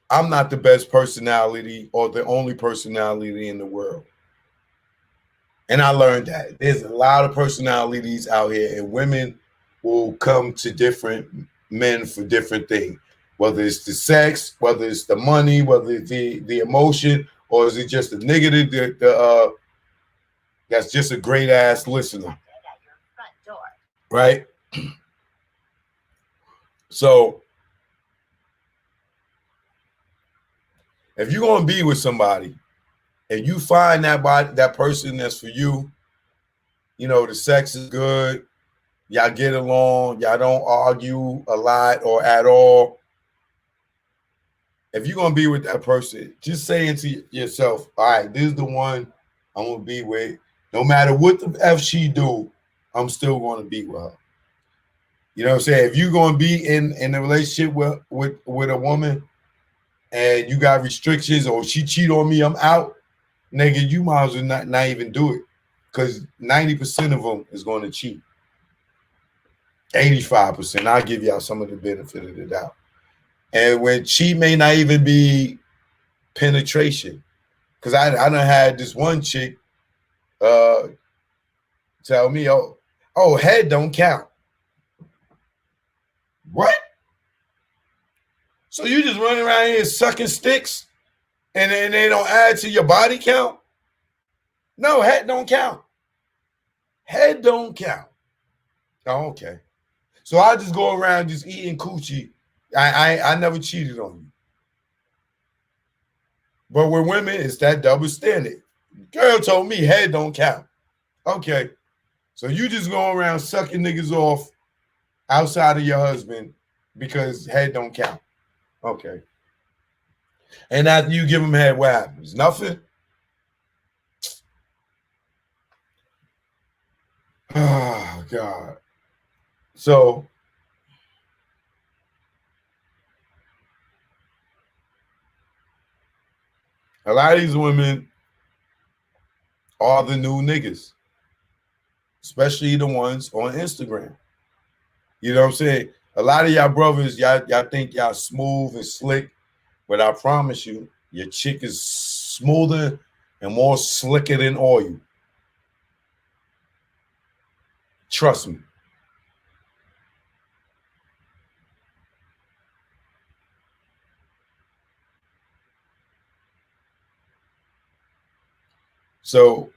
I'm not the best personality or the only personality in the world. And I learned that there's a lot of personalities out here, and women will come to different men for different things. Whether it's the sex, whether it's the money, whether it's the emotion, or is it just a nigga that's just a great ass listener, right? So if you're gonna be with somebody and you find that person that's for you, you know, the sex is good, y'all get along, y'all don't argue a lot or at all. If you're gonna be with that person, just say into yourself, all right, this is the one I'm gonna be with. No matter what the F she do, I'm still gonna be with her. You know what I'm saying? If you're gonna be in a relationship with a woman and you got restrictions or she cheat on me, I'm out, nigga, you might as well not even do it. Because 90% of them is going to cheat. 85%. I'll give y'all some of the benefit of the doubt. And when cheat may not even be penetration. Because I done had this one chick tell me, oh, head don't count. What? So you just running around here sucking sticks and then they don't add to your body count? No, head don't count. Head don't count. Oh, okay. So I just go around just eating coochie. I never cheated on you. But with women, it's that double standard. Girl told me head don't count. Okay. So you just go around sucking niggas off outside of your husband because head don't count. Okay. And after you give him head, what happens? Nothing? Oh, God. So a lot of these women are the new niggas, especially the ones on Instagram. You know what I'm saying? A lot of y'all brothers, y'all think y'all smooth and slick, but I promise you, your chick is smoother and more slicker than oil. Trust me. So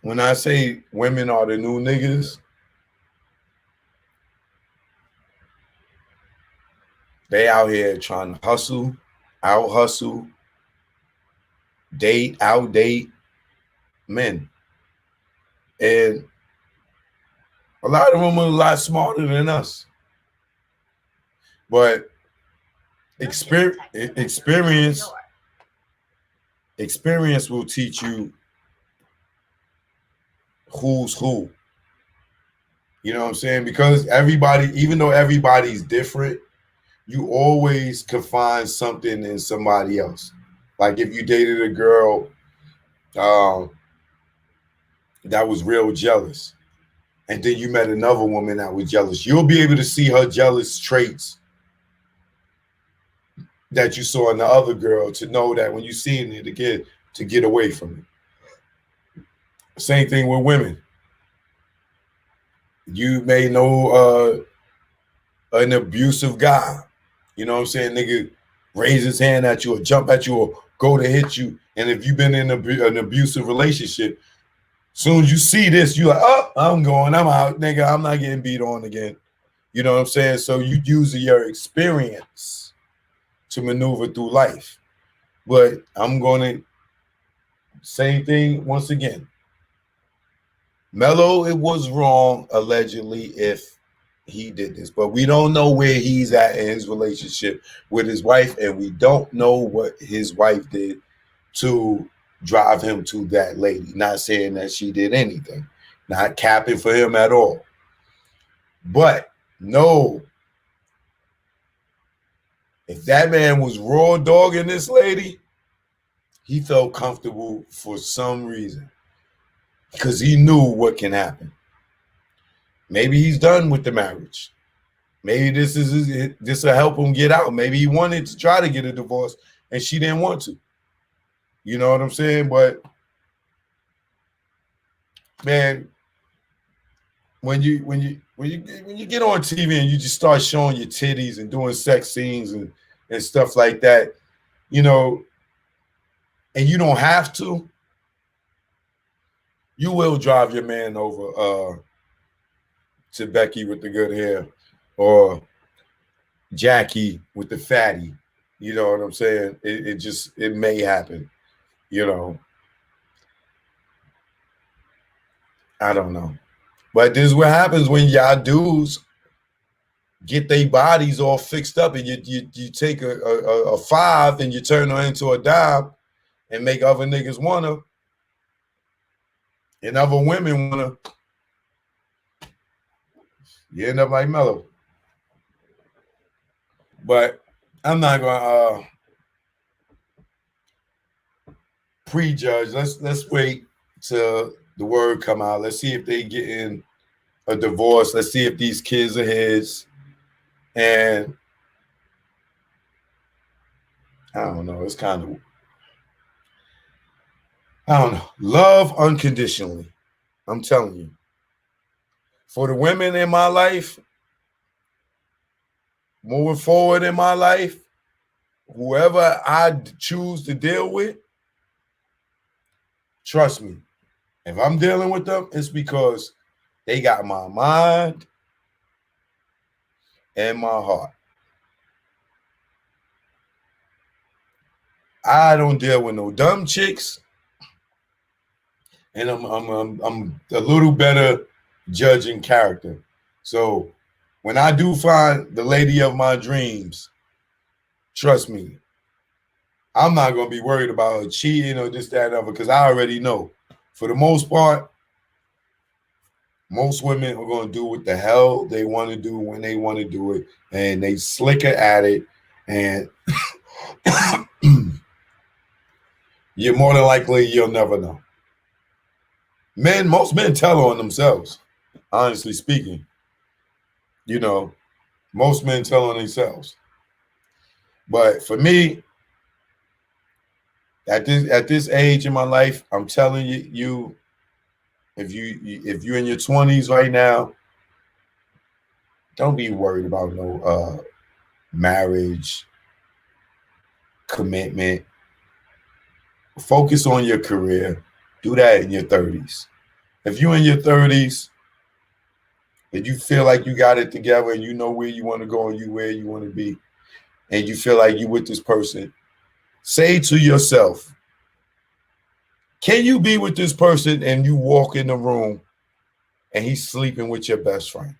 when I say women are the new niggas, they out here trying to hustle, out hustle, outdate men. And a lot of them are a lot smarter than us. But experience will teach you who's who. You know what I'm saying? Because everybody, even though everybody's different, you always can find something in somebody else. Like if you dated a girl that was real jealous, and then you met another woman that was jealous, you'll be able to see her jealous traits that you saw in the other girl to know that when you see it again, to get away from it. Same thing with women. You may know an abusive guy. You know what I'm saying? Nigga raise his hand at you or jump at you or go to hit you. And if you've been in an abusive relationship, soon as you see this, you're like, oh, I'm out, nigga. I'm not getting beat on again. You know what I'm saying? So you use your experience to maneuver through life. But I'm going to, same thing once again. Melo, it was wrong, allegedly, if he did this. But we don't know where he's at in his relationship with his wife, and we don't know what his wife did to drive him to that lady. Not saying that she did anything. Not capping for him at all. But no, if that man was raw dogging this lady, he felt comfortable for some reason because he knew what can happen. Maybe he's done with the marriage. Maybe this will help him get out. Maybe he wanted to try to get a divorce and she didn't want to. You know what I'm saying? But man, when you get on TV and you just start showing your titties and doing sex scenes and stuff like that, you know, and you don't have to, you will drive your man over to Becky with the good hair or Jackie with the fatty. You know what I'm saying? It may happen, you know. I don't know. But this is what happens when y'all dudes get their bodies all fixed up and you take a five and you turn her into a dime and make other niggas wanna and other women wanna. You end up like Melo. But I'm not gonna prejudge. Let's wait till the word come out. Let's see if they get in a divorce. Let's see if these kids are his. And I don't know. It's kind of, I don't know. Love unconditionally. I'm telling you. For the women in my life, moving forward in my life, whoever I choose to deal with, trust me, if I'm dealing with them, it's because they got my mind and my heart. I don't deal with no dumb chicks, and I'm a little better judging character. So when I do find the lady of my dreams, trust me, I'm not gonna be worried about her cheating or this, that, and other, because I already know. For the most part, most women are gonna do what the hell they want to do when they want to do it, and they slicker at it, and you're more than likely you'll never know. Most men tell on themselves, honestly speaking. You know, most men tell on themselves. But for me, at this age in my life, I'm telling you, if you're in your 20s right now, don't be worried about no marriage, commitment. Focus on your career. Do that in your 30s. If you're in your 30s and you feel like you got it together and you know where you want to go and where you want to be, and you feel like you with this person, say to yourself, can you be with this person and you walk in the room and he's sleeping with your best friend?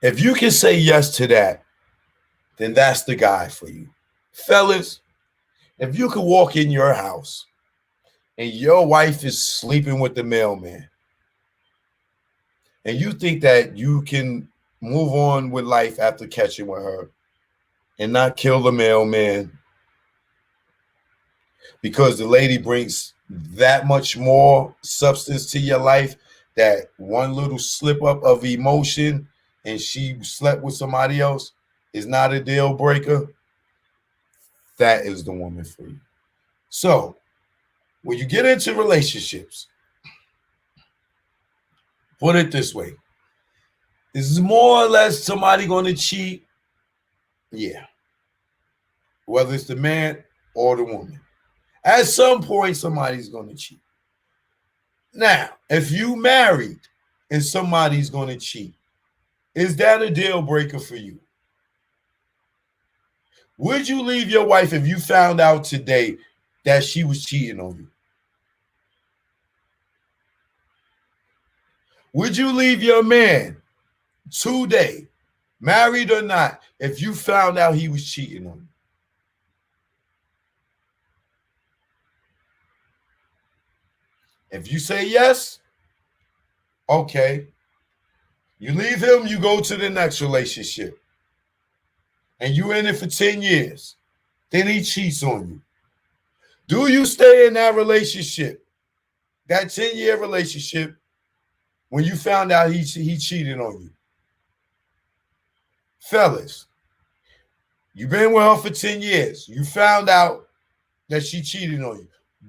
If you can say yes to that, then that's the guy for you. Fellas, if you could walk in your house and your wife is sleeping with the mailman, and you think that you can move on with life after catching with her and not kill the mailman because the lady brings that much more substance to your life, that one little slip up of emotion and she slept with somebody else is not a deal breaker, that is the woman for you. So when you get into relationships, put it this way. Is more or less somebody going to cheat? Yeah. Whether it's the man or the woman. At some point, somebody's going to cheat. Now, if you married and somebody's going to cheat, is that a deal breaker for you? Would you leave your wife if you found out today that she was cheating on you? Would you leave your man today, married or not, if you found out he was cheating on you? If you say yes, okay. You leave him, you go to the next relationship. And you in it for 10 years. Then he cheats on you. Do you stay in that relationship, that 10-year relationship, when you found out he cheated on you? Fellas, you've been with her for 10 years. You found out that she cheated on you.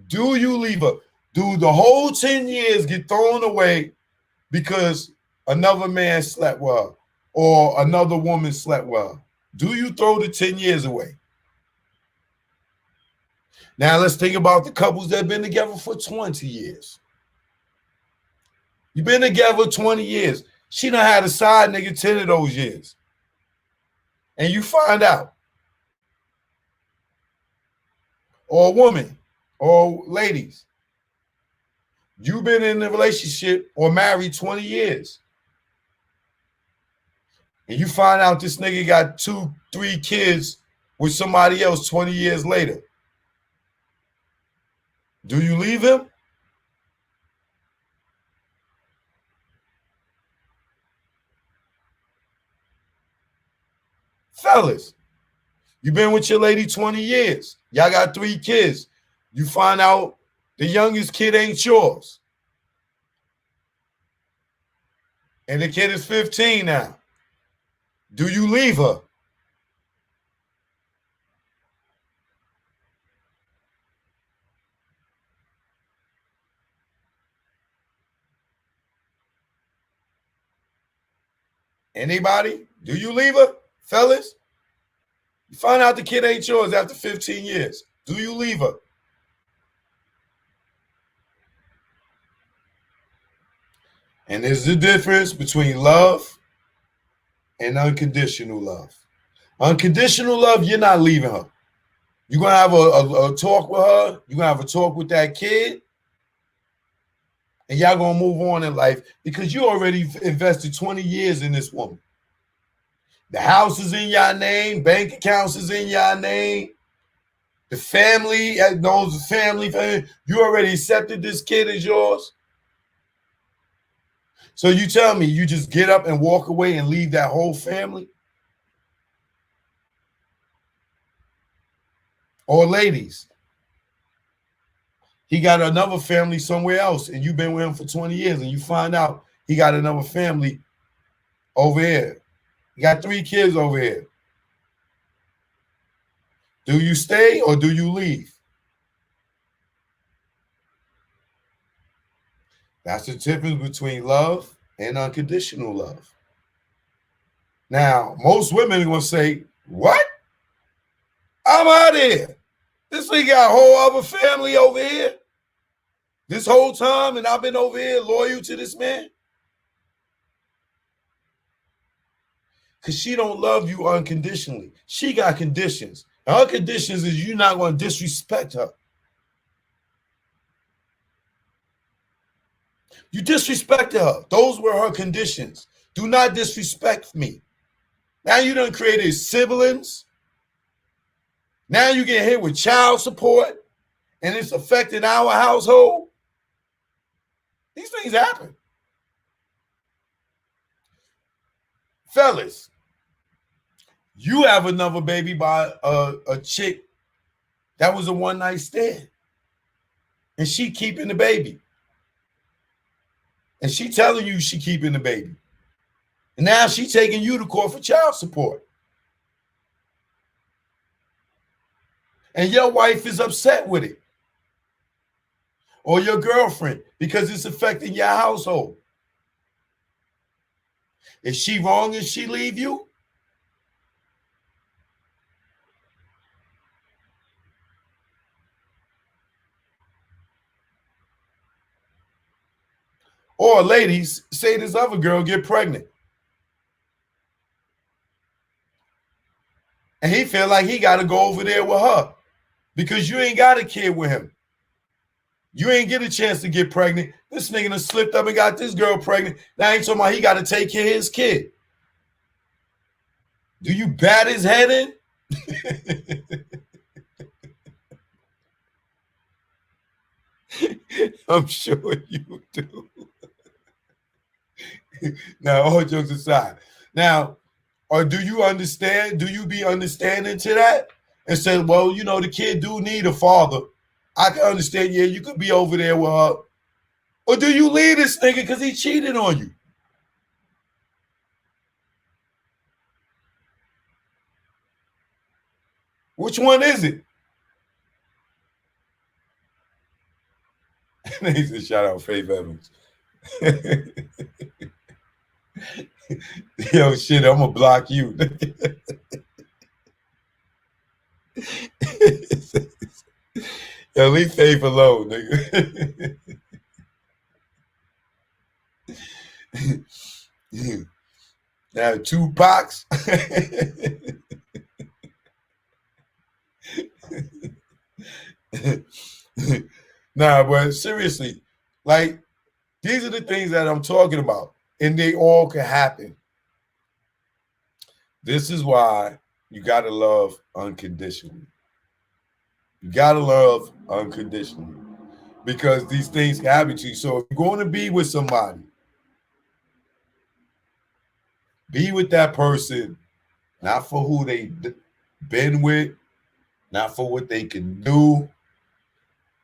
Do you leave her? Do the whole 10 years get thrown away because another man slept with her or another woman slept with her? Do you throw the 10 years away? Now let's think about the couples that have been together for 20 years. You've been together 20 years. She done had a side nigga 10 of those years. And you find out. Or a woman, or ladies, you've been in a relationship or married 20 years. And you find out this nigga got 2, 3 kids with somebody else 20 years later. Do you leave him? Fellas, you've been with your lady 20 years. Y'all got 3 kids. You find out the youngest kid ain't yours. And the kid is 15 now. Do you leave her? Anybody? Do you leave her, fellas? You find out the kid ain't yours after 15 years. Do you leave her? And there's the difference between love and unconditional love. Unconditional love, you're not leaving her. You're going to have a talk with her. You're going to have a talk with that kid. And y'all going to move on in life because you already invested 20 years in this woman. The house is in your name. Bank accounts is in your name. The family, those family, you already accepted this kid as yours. So you tell me you just get up and walk away and leave that whole family? Or ladies, he got another family somewhere else and you've been with him for 20 years and you find out he got another family over here. He got 3 kids over here. Do you stay or do you leave? That's the difference between love and unconditional love. Now, most women are going to say, what? I'm out of here. This nigga got a whole other family over here this whole time, and I've been over here loyal to this man. Because she don't love you unconditionally. She got conditions. And her conditions is you're not going to disrespect her. You disrespected her. Those were her conditions. Do not disrespect me. Now you done created siblings. Now you get hit with child support, and it's affecting our household. These things happen. Fellas, you have another baby by a chick that was a one-night stand. And she keeping the baby. And she telling you she keeping the baby. And now she taking you to court for child support. And your wife is upset with it. Or your girlfriend, because it's affecting your household. Is she wrong if she leave you? Or ladies, say this other girl get pregnant. And he feel like he got to go over there with her because you ain't got a kid with him. You ain't get a chance to get pregnant. This nigga done slipped up and got this girl pregnant. Now he talking about he got to take care of his kid. Do you bat his head in? I'm sure you do. Now, all jokes aside. Now, or do you understand? Do you be understanding to that? And say, well, you know, the kid do need a father. I can understand, yeah, you could be over there with her. Or do you leave this nigga because he cheated on you? Which one is it? He said, shout out Faith Evans. Yo, shit, I'm gonna block you. Yo, leave Faith alone, nigga. Now, Tupac's. Nah, but seriously, like, these are the things that I'm talking about, and they all can happen. This is why you gotta love unconditionally. You gotta love unconditionally because these things can happen to you. So if you're going to be with somebody, be with that person, not for who they been with, not for what they can do,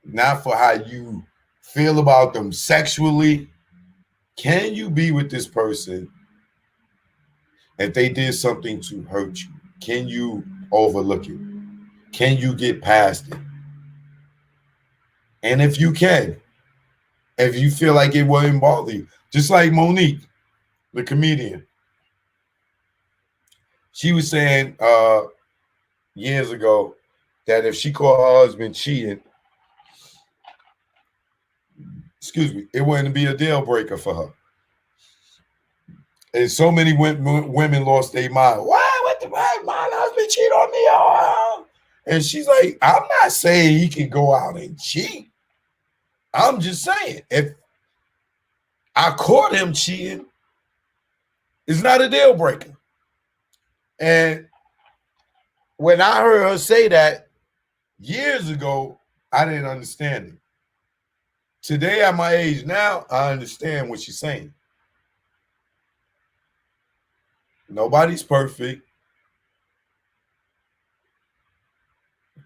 not for how you feel about them sexually. Can you be with this person if they did something to hurt you? Can you overlook it? Can you get past it? And if you can, if you feel like it wouldn't bother you, just like Monique, the comedian, she was saying years ago that if she caught her husband cheating, excuse me, it wouldn't be a deal breaker for her. And so many women lost their mind. Why? What the fuck? My husband cheat on me? Oh. And she's like, I'm not saying he can go out and cheat. I'm just saying, if I caught him cheating, it's not a deal breaker. And when I heard her say that years ago, I didn't understand it. Today, at my age now, I understand what she's saying. Nobody's perfect.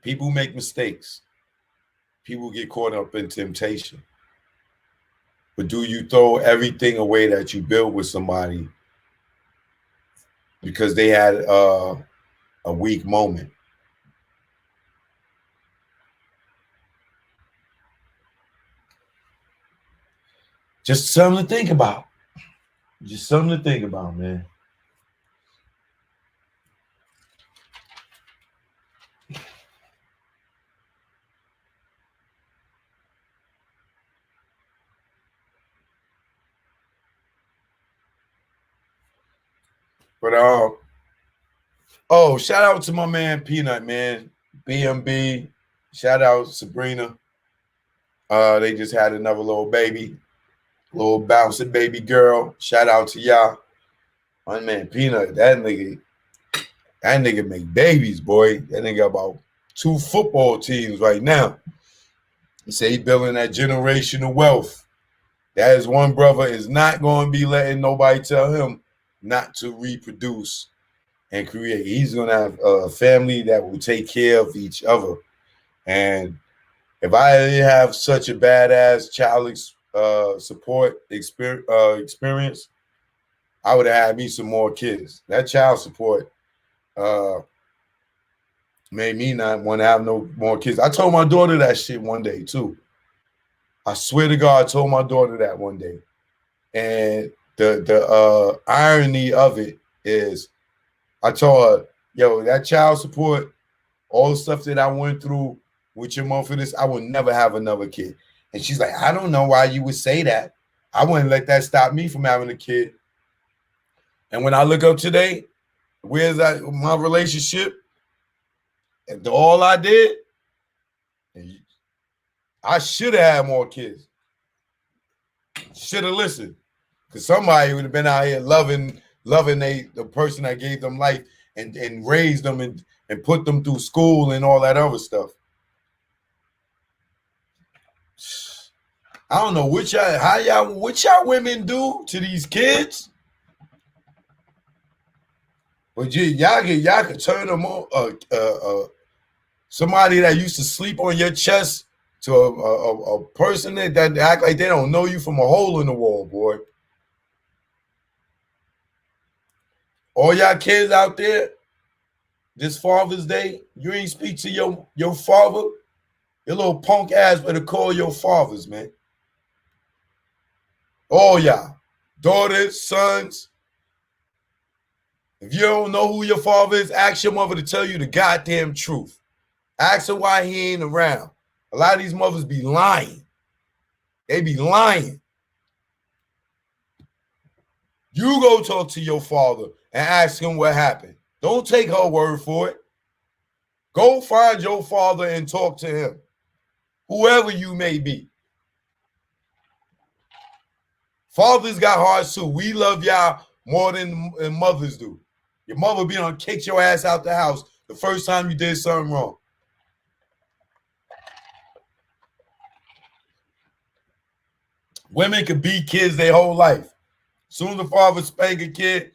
People make mistakes. People get caught up in temptation. But do you throw everything away that you built with somebody because they had a weak moment? Just something to think about. Just something to think about, man. But oh, shout out to my man Peanut, man. BMB. Shout out Sabrina. They just had another little baby, little bouncing baby girl. Shout out to y'all. My man Peanut, that nigga make babies, boy. That nigga about 2 football teams right now. He say he building that generational wealth. That his one brother is not going to be letting nobody tell him not to reproduce and create. He's going to have a family that will take care of each other. And if I didn't have such a badass child support experience, I would have had me some more kids. That child support made me not want to have no more kids. I told my daughter that shit one day too. I swear to God, I told my daughter that one day. And the irony of it is, I told her, yo, that child support, all the stuff that I went through with your mom for this, I would never have another kid. And she's like, I don't know why you would say that. I wouldn't let that stop me from having a kid. And when I look up today, where's that my relationship? And all I did, I should have had more kids. Should have listened. Because somebody would have been out here loving the person that gave them life and raised them and put them through school and all that other stuff. I don't know what y'all women do to these kids, but y'all can turn them on. Somebody that used to sleep on your chest to a person that act like they don't know you from a hole in the wall, boy. All y'all kids out there, this Father's Day, you ain't speak to your father. Your little punk ass better call your fathers, man. All y'all, daughters, sons. If you don't know who your father is, ask your mother to tell you the goddamn truth. Ask her why he ain't around. A lot of these mothers be lying. They be lying. You go talk to your father and ask him what happened. Don't take her word for it. Go find your father and talk to him, whoever you may be. Fathers got hearts too. We love y'all more than mothers do. Your mother be on kick your ass out the house the first time you did something wrong. Women can beat kids their whole life. Soon as the father spank a kid,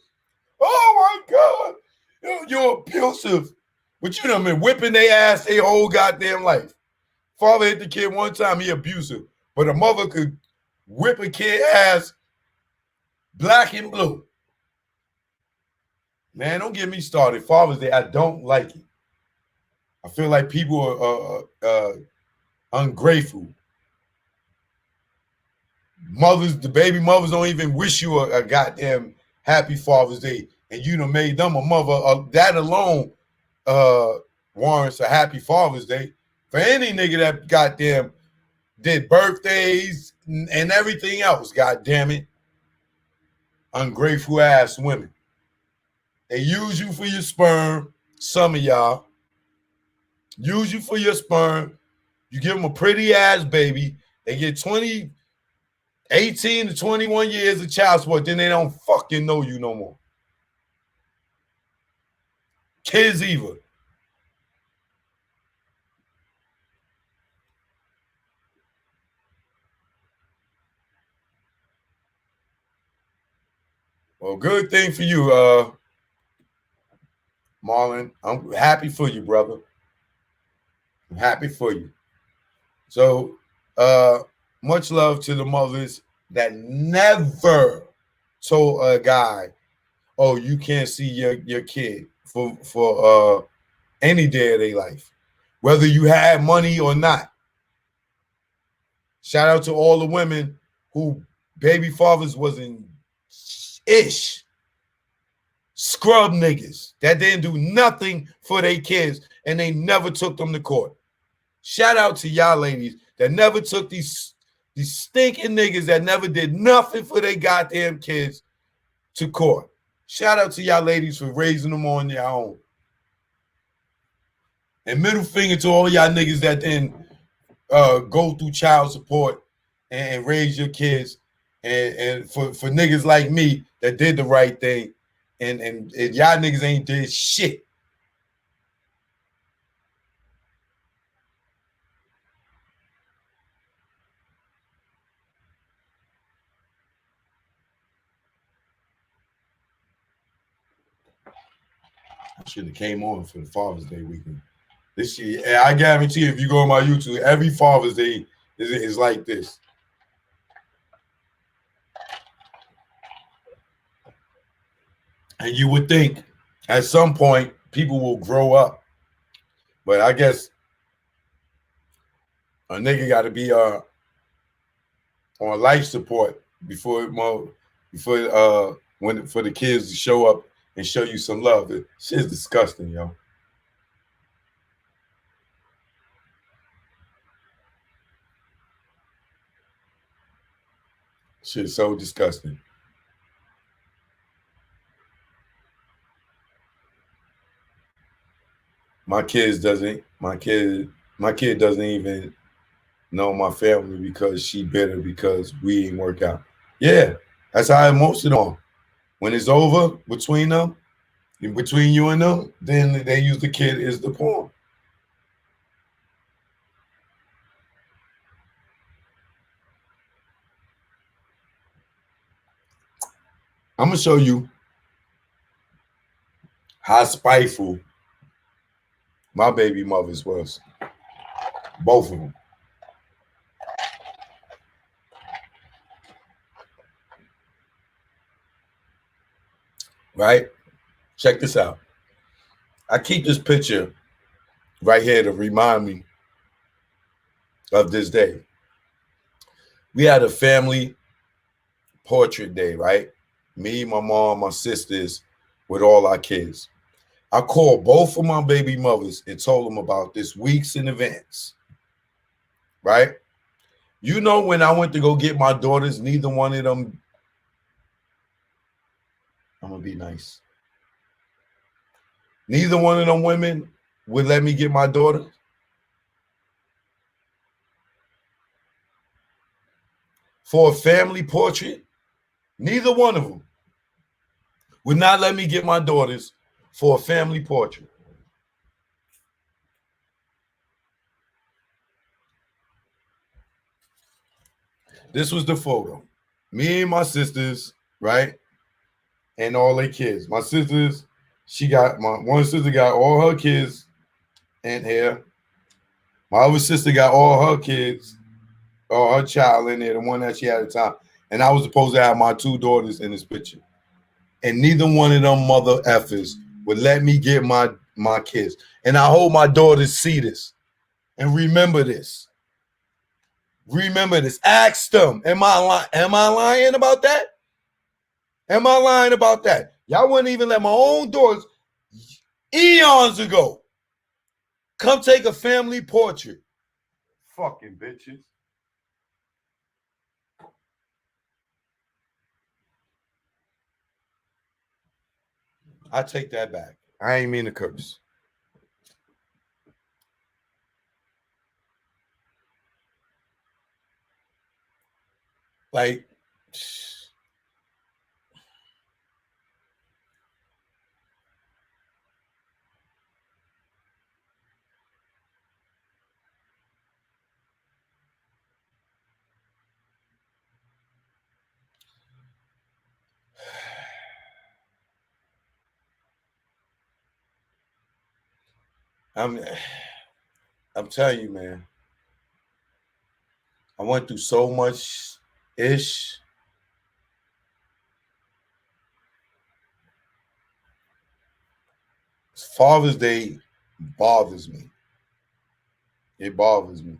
oh my God, you're abusive. But you know, man, whipping their ass their whole goddamn life. Father hit the kid one time, he abusive. But a mother could whip a kid ass black and blue. Man, don't get me started. Father's Day, I don't like it. I feel like people are ungrateful. Mothers, the baby mothers don't even wish you a goddamn happy Father's Day. And you done made them a mother. That alone warrants a happy Father's Day. For any nigga that goddamn did birthdays and everything else, goddamn it. Ungrateful ass women. They use you for your sperm, some of y'all. Use you for your sperm. You give them a pretty ass baby. They get 18 to 21 years of child support. Then they don't fucking know you no more. Kids either. Well, good thing for you, Marlon. I'm happy for you, brother. I'm happy for you. So, much love to the mothers that never told a guy, "Oh, you can't see your kid for any day of their life, whether you had money or not." Shout out to all the women who baby fathers wasn't ish. Scrub niggas that didn't do nothing for their kids and they never took them to court. Shout out to y'all ladies that never took these stinking niggas that never did nothing for their goddamn kids to court. Shout out to y'all ladies for raising them on their own. And middle finger to all y'all niggas that didn't go through child support and raise your kids. And for niggas like me that did the right thing. And y'all niggas ain't did shit. I should have came on for the Father's Day weekend. This year, I guarantee you, if you go on my YouTube, every Father's Day is like this. And you would think at some point people will grow up. But I guess a nigga got to be on life support before for the kids to show up and show you some love. Shit's disgusting, yo. Shit's so disgusting. My kid doesn't even know my family because she bitter because we didn't work out. Yeah, that's how most of them. When it's over between them, between you and them, then they use the kid as the pawn. I'm gonna show you how spiteful my baby mothers was. Both of them. Right? Check this out. I keep this picture right here to remind me of this day. We had a family portrait day, right? Me, my mom, my sisters, with all our kids. I called both of my baby mothers and told them about this weeks in advance, right? You know, when I went to go get my daughters, neither one of them, I'm gonna be nice. Neither one of them women would let me get my daughter. For a family portrait, neither one of them would not let me get my daughters for a family portrait. This was the photo. Me and my sisters, right? And all their kids. My sisters, my one sister got all her kids in here. My other sister got all her kids, or her child in there, the one that she had at the time. And I was supposed to have my two daughters in this picture. And neither one of them mother effers would let me get my kids. And I hope my daughters see this and remember this. Remember this. Ask them. Am I lying about that? Am I lying about that? Y'all wouldn't even let my own daughters eons ago come take a family portrait. Fucking bitches. I take that back. I ain't mean to curse. Like, I'm telling you, man. I went through so much ish. Father's Day bothers me. It bothers me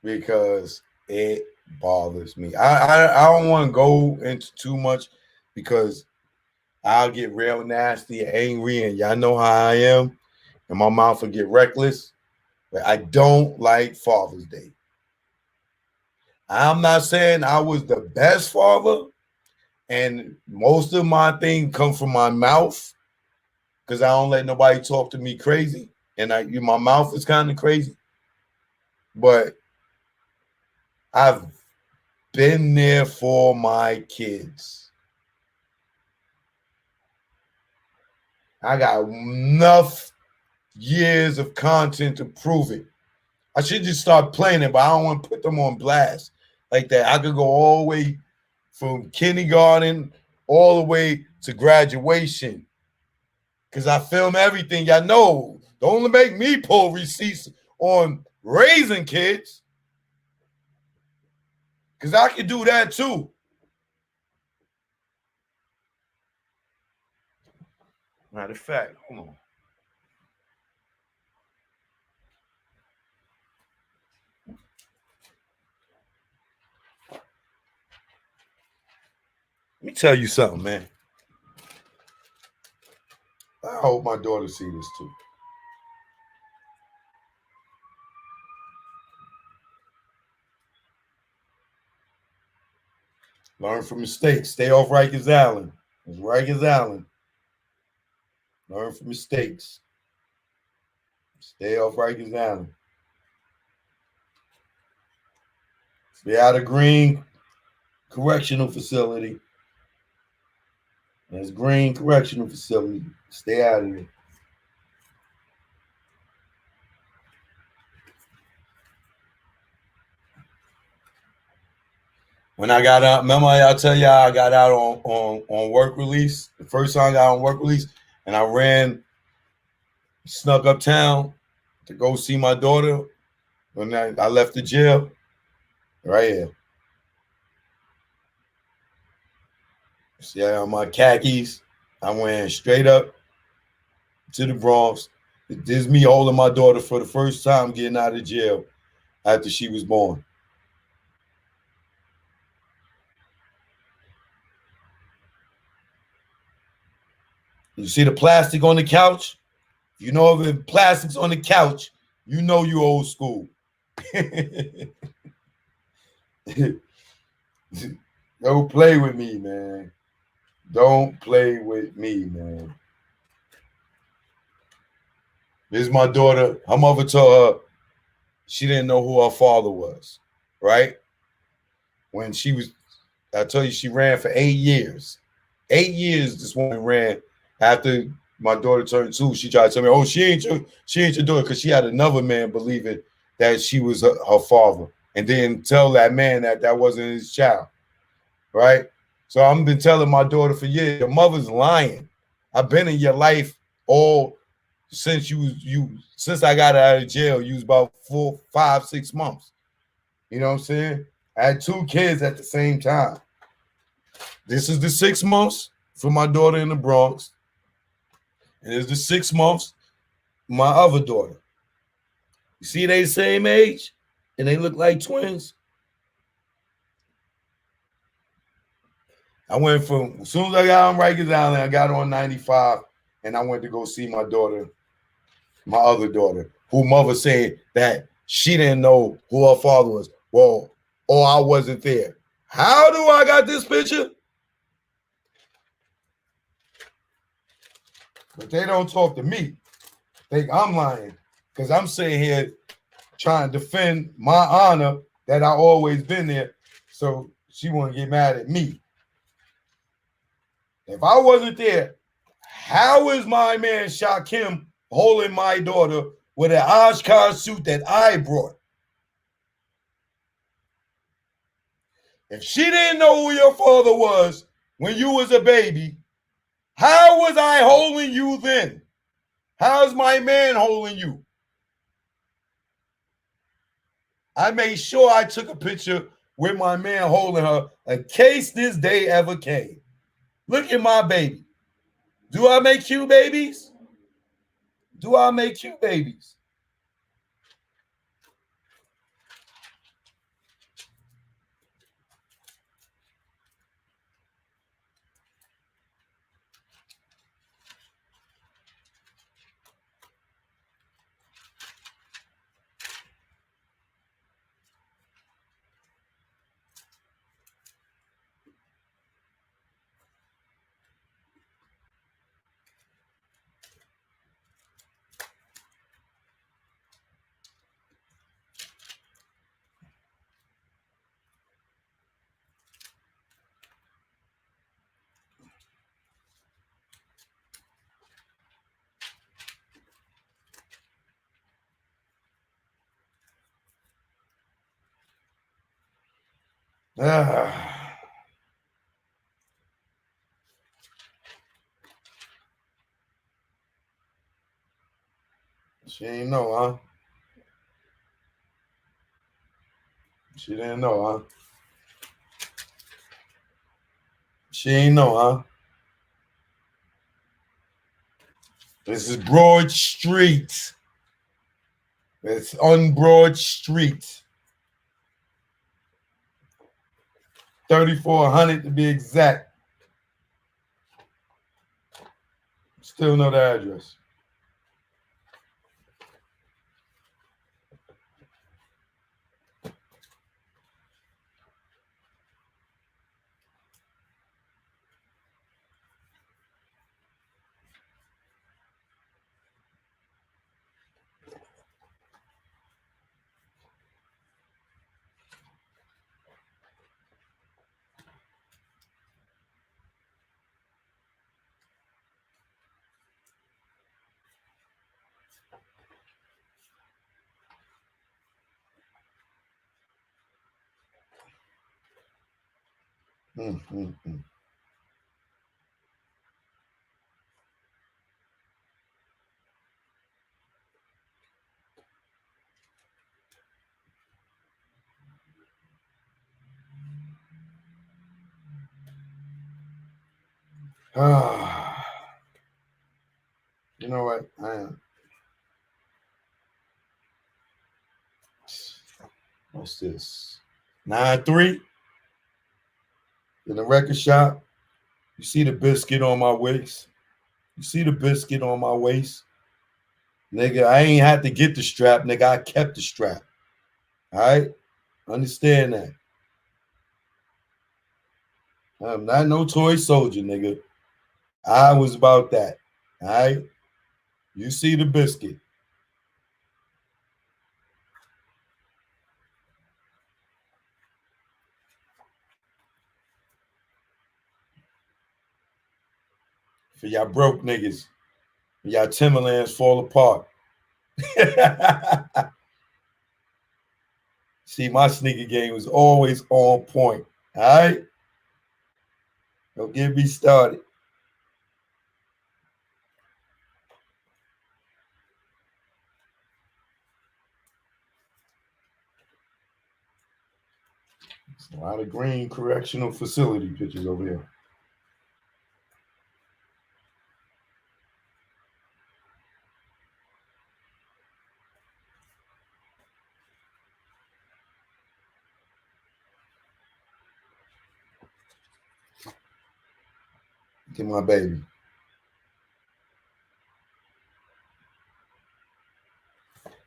because it bothers me. I don't want to go into too much because I'll get real nasty and angry, and y'all know how I am, and my mouth will get reckless. But I don't like Father's Day. I'm not saying I was the best father, and most of my thing come from my mouth because I don't let nobody talk to me crazy, and my mouth is kind of crazy. But I've been there for my kids. I got enough years of content to prove it. I should just start playing it, but I don't want to put them on blast like that. I could go all the way from kindergarten all the way to graduation because I film everything. Y'all know, don't make me pull receipts on raising kids because I can do that too. Matter of fact, hold on. Let me tell you something, man. I hope my daughter see this too. Learn from mistakes. Stay off Rikers Island. It's Rikers Island. Learn from mistakes. Stay off Rikers Island. Stay out of Green Correctional Facility. There's Green Correctional Facility. Stay out of it. When I got out, remember I tell y'all I got out on work release. The first time I got on work release, and I snuck uptown to go see my daughter when I left the jail. Right here. See, on my khakis, I went straight up to the Bronx. This is me holding my daughter for the first time getting out of jail after she was born. You see the plastic on the couch? You know if the plastic's on the couch, you know you old school. Don't play with me, man. Don't play with me, man. This is my daughter. Her mother told her she didn't know who her father was, right? When she was, I tell you, she ran for 8 years. 8 years this woman ran after my daughter turned 2. She tried to tell me, oh, she ain't your daughter, because she had another man believing that she was her father, and then tell that man that wasn't his child, right? So I've been telling my daughter for years, your mother's lying. I've been in your life all since since I got out of jail. You was about 4, 5, 6 months. You know what I'm saying? I had 2 kids at the same time. This is the 6 months for my daughter in the Bronx, and it's the 6 months my other daughter. You see, they the same age, and they look like twins. I went from, as soon as I got on Rikers Island, I got on 95, and I went to go see my daughter, my other daughter, who mother said that she didn't know who her father was. Well, or I wasn't there. How do I got this picture? But they don't talk to me. Think I'm lying, because I'm sitting here trying to defend my honor that I always been there, so she wouldn't get mad at me. If I wasn't there, how is my man Shakim holding my daughter with an Oshkosh suit that I brought? If she didn't know who your father was when you was a baby, how was I holding you then? How's my man holding you? I made sure I took a picture with my man holding her in case this day ever came. Look at my baby. Do I make cute babies? Do I make cute babies? She ain't know, huh? She didn't know, huh? She ain't know, huh? This is Broad Street. It's on Broad Street. 3400 to be exact. Still know the address. You know what? What's this? 9-3 in the record shop. You see the biscuit on my waist. You see the biscuit on my waist. Nigga, I ain't had to get the strap. Nigga, I kept the strap. All right? Understand that. I'm not no toy soldier, nigga. I was about that. All right? You see the biscuit. For y'all broke niggas. Y'all Timberlands fall apart. See, my sneaker game was always on point. All right? Don't get me started. There's a lot of green correctional facility pictures over here. Get my baby.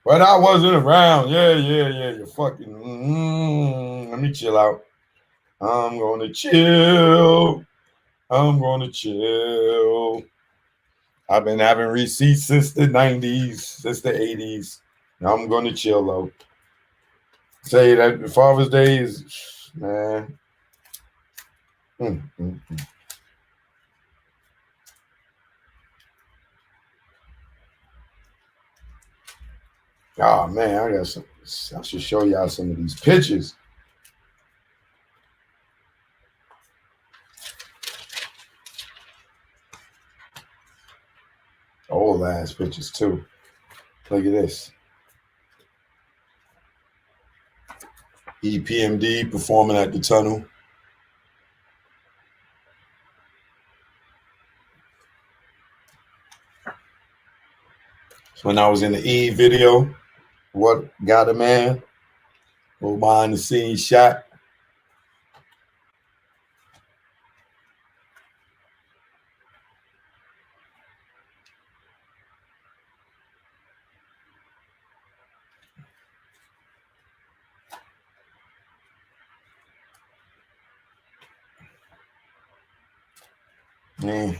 But I wasn't around. Yeah. You fucking. Let me chill out. I'm gonna chill. I've been having receipts since the 90s, since the 80s. I'm gonna chill though. Say that Father's Day is, man. Oh man, I should show y'all some of these pictures. Old ass pictures too. Look at this. EPMD performing at the Tunnel. When I was in the E video, What Got a Man? Little behind the scenes shot. Man.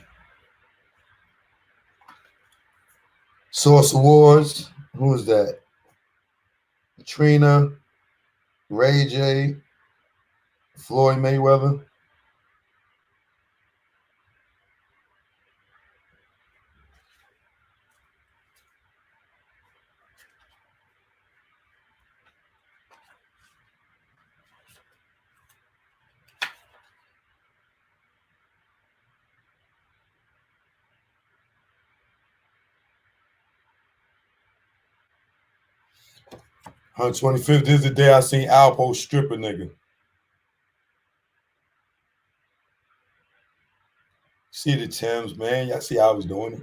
Source Awards. Who is that? Trina, Ray J, Floyd Mayweather. On 25th is the day I seen Alpo strip a nigga. See the Timbs, man. Y'all see how I was doing it.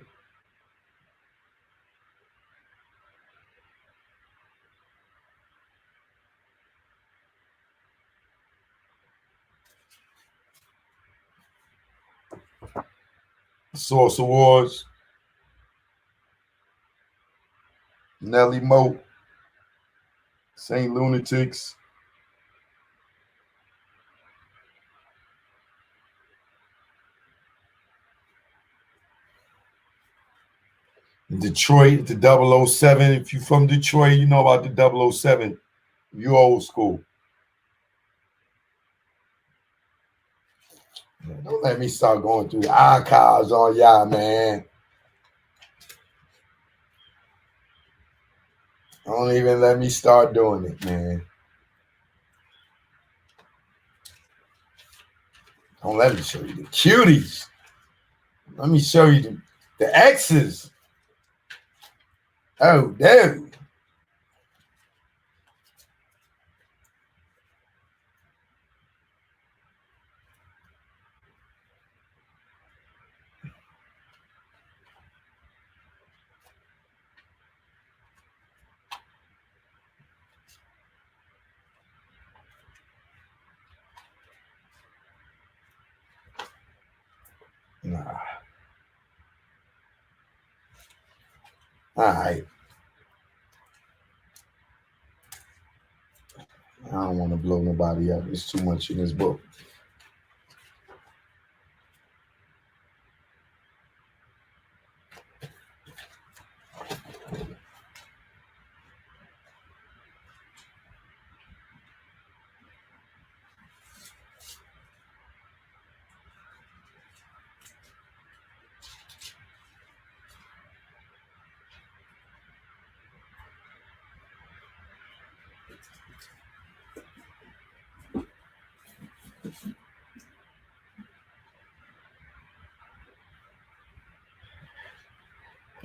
Source Awards. Nelly Mo. St. Lunatics. Detroit, the 007. If you from Detroit, you know about the 007. You old school. Don't let me start going through the archives on y'all, man. Don't even let me start doing it, man. Don't let me show you the cuties. Let me show you the X's. Oh, no. Nah. All right. I don't want to blow nobody up. There's too much in this book.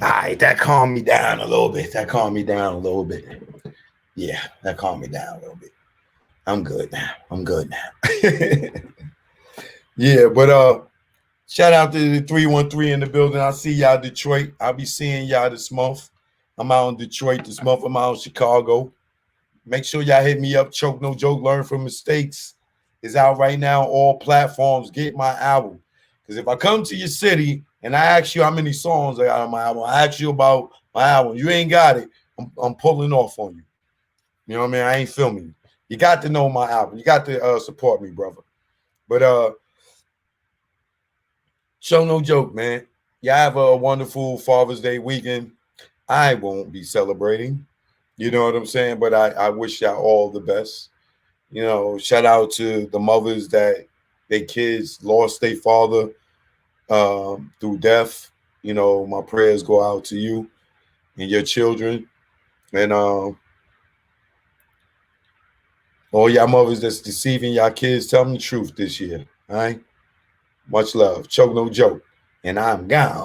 All right, that calmed me down a little bit. Yeah, that calmed me down a little bit. I'm good now. Yeah, but shout out to the 313 in the building. I'll see y'all Detroit. I'll be seeing y'all this month. I'm out in Detroit this month. I'm out in Chicago. Make sure y'all hit me up. Choke No Joke, Learn from Mistakes is out right now on all platforms. Get my album. Because if I come to your city and I ask you how many songs I got on my album, I ask you about my album, you ain't got it, I'm pulling off on you. You know what I mean? I ain't filming you. You got to know my album. You got to support me, brother. But show no joke, man. Y'all have a wonderful Father's Day weekend. I won't be celebrating. You know what I'm saying? But I wish y'all all the best. You know, shout out to the mothers that their kids lost their father through death. You know, my prayers go out to you and your children. And all y'all mothers that's deceiving y'all kids, tell them the truth this year. All right? Much love. Choke no joke. And I'm gone.